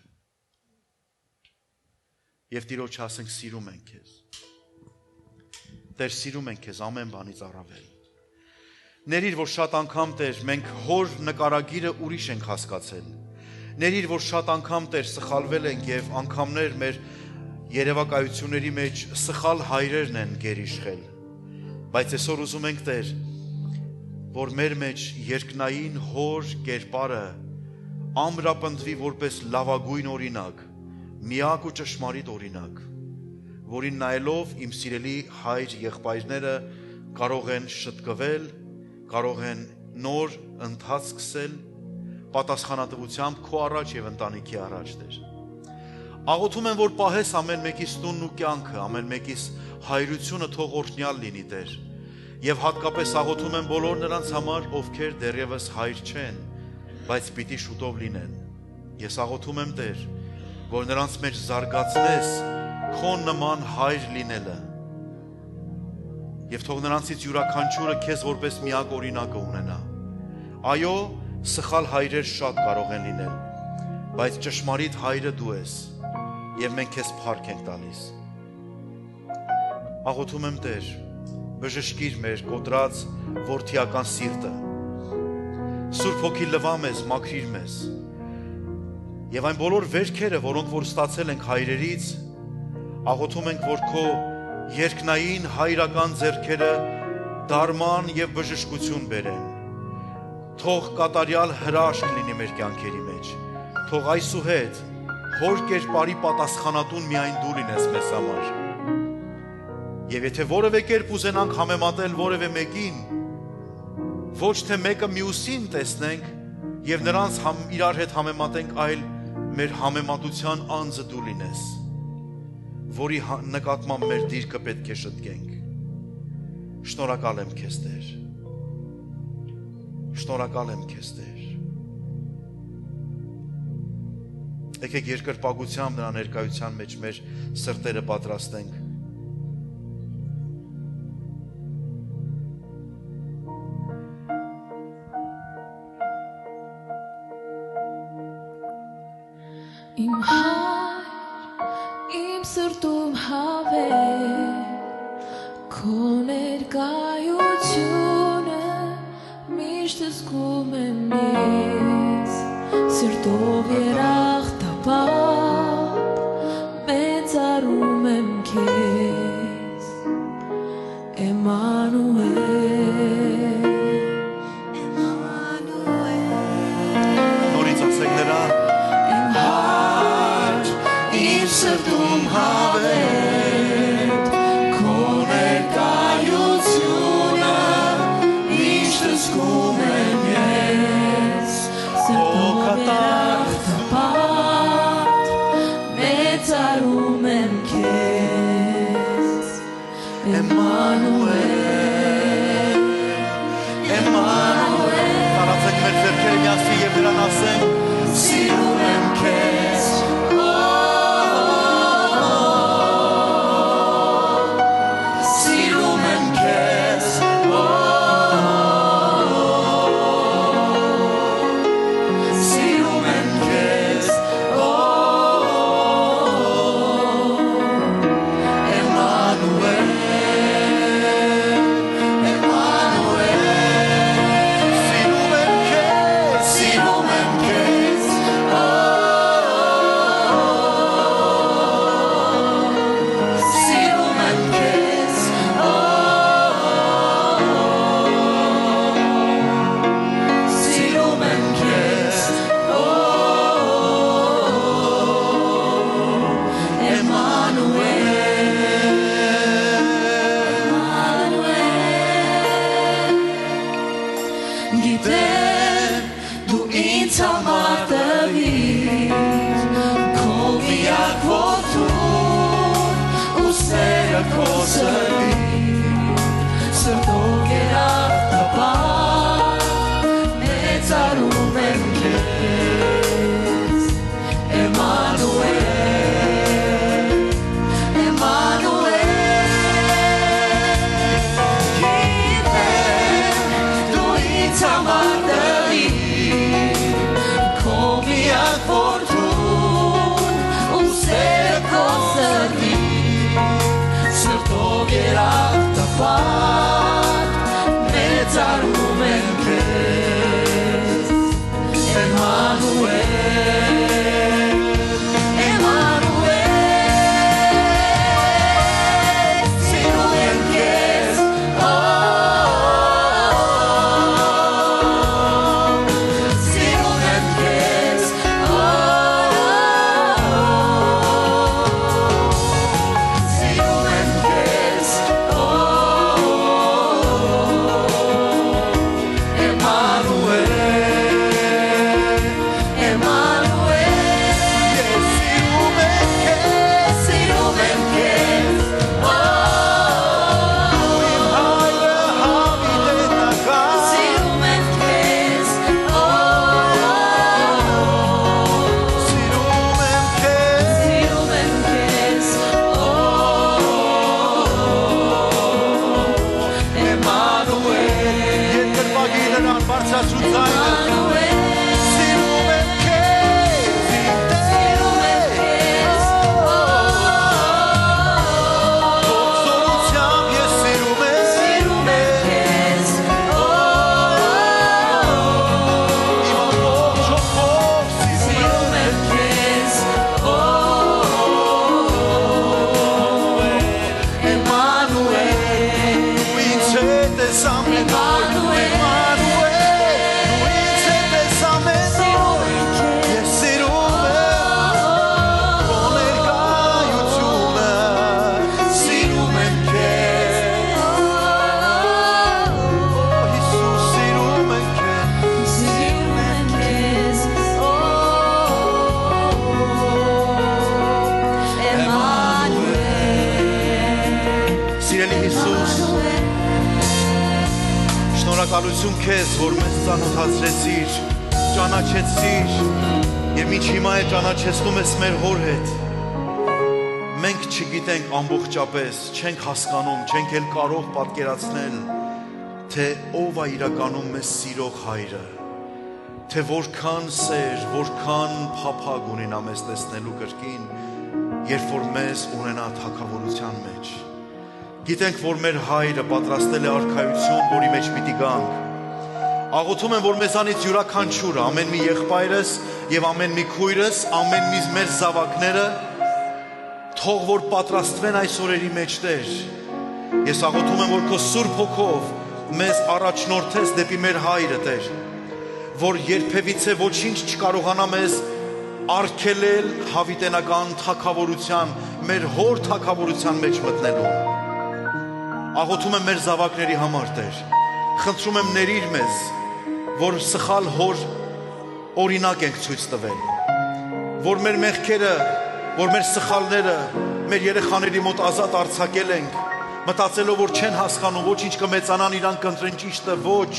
Եվ Տիրոջը ասենք սիրում ենք քեզ։ Տեր, սիրում ենք քեզ ամեն բանից առավել։ Ներիր, որ շատ անգամ Տեր, մենք հոր նկարագիրը ուրիշ ենք հասկացել։ Ներիր, որ շատ անգամ Տեր սխալվել ենք եւ անգամներ մեր երևակայությունների մեջ սխալ հայրերն են գերիշխել։ Բայց այսօր ուզում ենք Տեր, որ մեր մեջ երկնային հոր կերպարը ամրապնդվի որպես լավագույն օրինակ, միակ ու ճշմարիտ օրինակ, որին նայելով իմ սիրելի հայր եղբայրները կարող են շտկվել, կարող են նոր ընթացք սկսել, պատասխանատվությամբ քո առաջ եւ ընտանիքի առաջ Տեր։ Աղոթում եմ, որ պահես ամեն մեկիս տունն ու կյանքը, ամեն մեկիս հայրությունը թող օրհնյալ լինի Տեր։ Եվ հատկապես աղոթում եմ բոլոր նրանց համար, ովքեր դեռևս հայր չեն, բայց պիտի շուտով լինեն։ Ես աղոթում եմ Տեր, որ նրանց մեջ զարգացնես քո նման հայր լինելը։ Եվ թող նրանցից յուրաքանչյուրը քեզ որպես միակ օրինակը ունենա։ Այո, սխալ հայրեր շատ կարող են լինել, բայց ճշմարիտ հայրը դու ես, եւ մենք քեզ փառք ենք տալիս։ Աղոթում եմ Տեր, բժշկիր մեր կոտրած որդիական սիրտը։ Սուրբ Հոգի լվա մեզ, մաքրիր մեզ։ Եվ այն բոլոր վերքերը, որոնք որ ստացել ենք հայրերից, աղոթում ենք, որ քո երկնային հայրական ձեռքերը դարման եւ բժշկություն բերեն։ Թող կատարյալ հրաշք լինի մեր կյանքերի մեջ։ Թող այսուհետ հոր կերպարի պատասխանատուն միայն դու լինես մեզ համար։ Եվ եթե որևէ կերպ ուզենանք համեմատել որևէ մեկին, ոչ թե մեկը մյուսին տեսնենք եւ նրանց իրար հետ համեմատենք, այլ մեր համեմատության անձը դու լինես, որի նկատմամբ մեր դիրքը պետք է շտկենք։ Շնորհակալ եմ քեզ Տեր։ Շնորհակալ եմ քեզ Տեր։ Եկեք երկրպագությամբ նրա ներկայության մեջ մեր սրտերը պատրաստենք։ Իմ հայր, իմ սրտում հավեր, քո ներկայությունը միշտ զգում եմ ես, սրտով երախտապատ, մեծարում եմ քեզ, Էմանուել, Նորից ասենք նրան։ Սրտում հավետ, քո ներկայությունը միշտ զգում եմ ես, սրտով երախտապատ, մեծարում եմ քեզ, Էմանուել, Էմանուել։ Տարածենք մեր ձեռքերը միասին եւ նրան ասենք. սիրում եմ քեզ, Սիրում եմ Շնորհակալություն քեզ, որ մեզ ծանոթացրեցիր, ճանաչեցիր եւ ինչ հիմա է ճանաչեցնում ես մեր հոր հետ։ Մենք չգիտենք ամբողջապես, չենք հասկանում, չենք էլ կարող պատկերացնել, թե ով է իրականում մեզ սիրող հայրը, թե որքան սեր, որքան փափագ ունի նա մեզ տեսնելու կրկին, երբ որ մեզ ունենա թագավորության մեջ։ Գիտենք, որ մեր հայրը պատրաստել է արքայություն, որի մեջ պիտի գանք։ Աղոթում եմ, որ մեզանից յուրաքանչյուրը, ամեն մի եղբայրս եւ ամեն մի քույրս, ամեն մի մեր զավակները թող որ պատրաստվեն այս օրերի մեջ, Տեր։ Ես աղոթում եմ, որ քո Սուրբ Հոգով մեզ առաջնորդես դեպի մեր հայրը, Տեր, որ երբևիցե ոչինչ չկարողանա մեզ արգելել հավիտենական թագավորության, մեր հոր թագավորության մեջ մտնելու։ Աղոթում եմ մեր զավակների համար, Տեր, խնդրում եմ ների մեզ, որ սխալ հոր օրինակ ենք ցույց տվել, որ մեր մեղքերը, որ մեր սխալները մեր երեխաների մոտ ազատ արձակել ենք, մտածելով, որ չեն հասկանում, ոչինչ կմեծանան, իրանք կընտրեն ճիշտը, ոչ։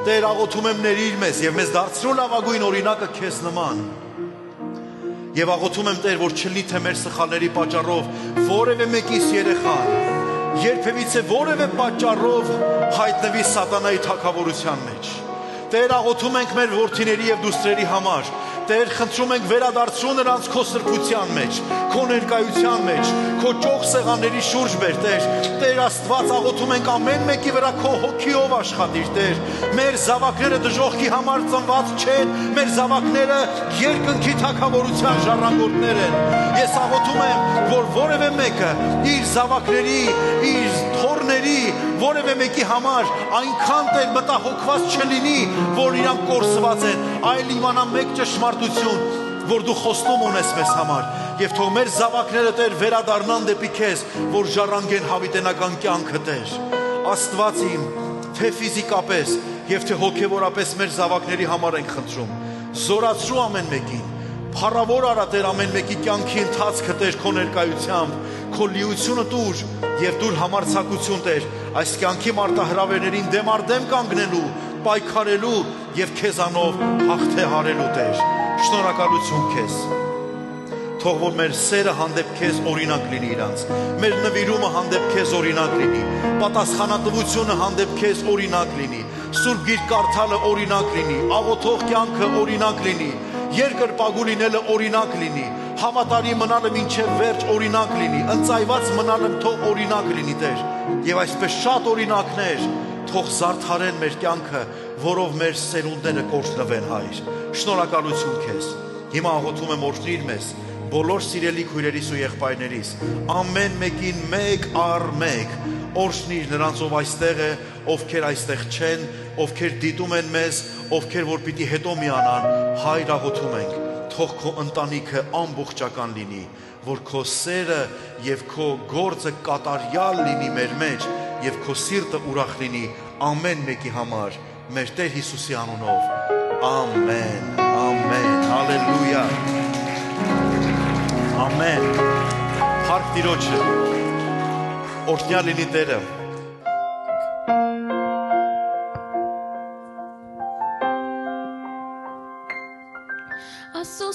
Տեր, աղոթում եմ ների մեզ եւ մեզ դարձրու լավագույն օրինակը քեզ նման։ Եվ աղոթում եմ, Տեր, որ չլինի թե մեր սխալների պատճառով որևէ մեկիս երեխան երբևիցե որևէ պատճառով հայտնվի սատանայի թագավորության մեջ։ Տեր, աղոթում ենք մեր որդիների եւ դուստրերի համար, Տեր, խնդրում ենք վերադարձրու նրանց քո սրբության մեջ, քո ներկայության մեջ, քո ճոխ սեղանների շուրջ բեր, Տեր։ Տեր Աստված, աղոթում ենք ամեն մեկի վրա քո հոգիով աշխատիր, Տեր։ Մեր զավակները դժոխքի համար ծնված չեն, մեր զավակները երկնքի թագավորության ժառանգորդներ են։ Ես աղոթում եմ, որ որևէ մեկը իր զավակների, իր թոռների, որևէ մեկի համար այնքան Տեր մտահոգված չլինի, որ իրանք կորսված են, այլ իմանա մեկ ճշմարտություն, որ դու խոստում ունես մեզ համար, եւ թող մեր զավակները, Տեր, վերադառնան դեպի քեզ, որ ժառանգեն հավիտենական կյանքը, Տեր։ Աստված իմ, թե ֆիզիկապես եւ թե հոգեվորապես մեր զավակների համար ենք խնդրում, զորացրու ամեն մեկին, փառավոր արա, Տեր, ամեն մեկի կյանքի ընթացքը, Տեր, քո ներկայությամբ, քո լիությունը տուր եւ դուր համարձակություն, Տեր, այս կյանքի մարտահրավերներին դեմ առ դեմ կանգնելու, պայքարելու եւ քեզանով հաղթահարելու, Տեր։ Շնորհակալություն քեզ։ Թող որ մեր սերը հանդեպ քեզ օրինակ լինի իրանց, մեր նվիրումը հանդեպ քեզ օրինակ լինի, պատասխանատվությունը հանդեպ քեզ օրինակ լինի, Սուրբ Գիրք կարդալը օրինակ լինի, աղոթող կյանքը օրինակ լինի, երկրպագու լինելը օրինակ լինի, հավատարիմ մնալը մինչև վերջ օրինակ լինի, ընծայված մնալը թող օրինակ լինի, Տեր։ Եվ այսպես շատ օրինակներ թող զարդարեն մեր կյանքը, որով մեր սերունդները կորցնվեն, Հայր։ Շնորհակալություն քեզ։ Հիմա աղոթում եմ օրհնիր մեզ, բոլոր սիրելի քույրերիս ու եղբայրներիս, ամեն մեկին մեկ առ մեկ, օրհնիր նրանց, ով այստեղ է, ովքեր այստեղ չեն, ովքեր դիտում են մեզ, ովքեր որ պիտի հետո միանան, Հայր, աղոթում ենք, թող քո ընտանիքը ամբողջական լինի, որ քո սերը եւ քո գործը կատարյալ լինի մեր մեջ եւ քո սիրտը ուրախ լինի ամեն մեկի համար, մեր Տեր Հիսուսի անունով։ Ամեն, ամեն, հալելույա, ամեն, հարկ Տիրոջը, օրհնյալ լինի Տերը։ Աստծո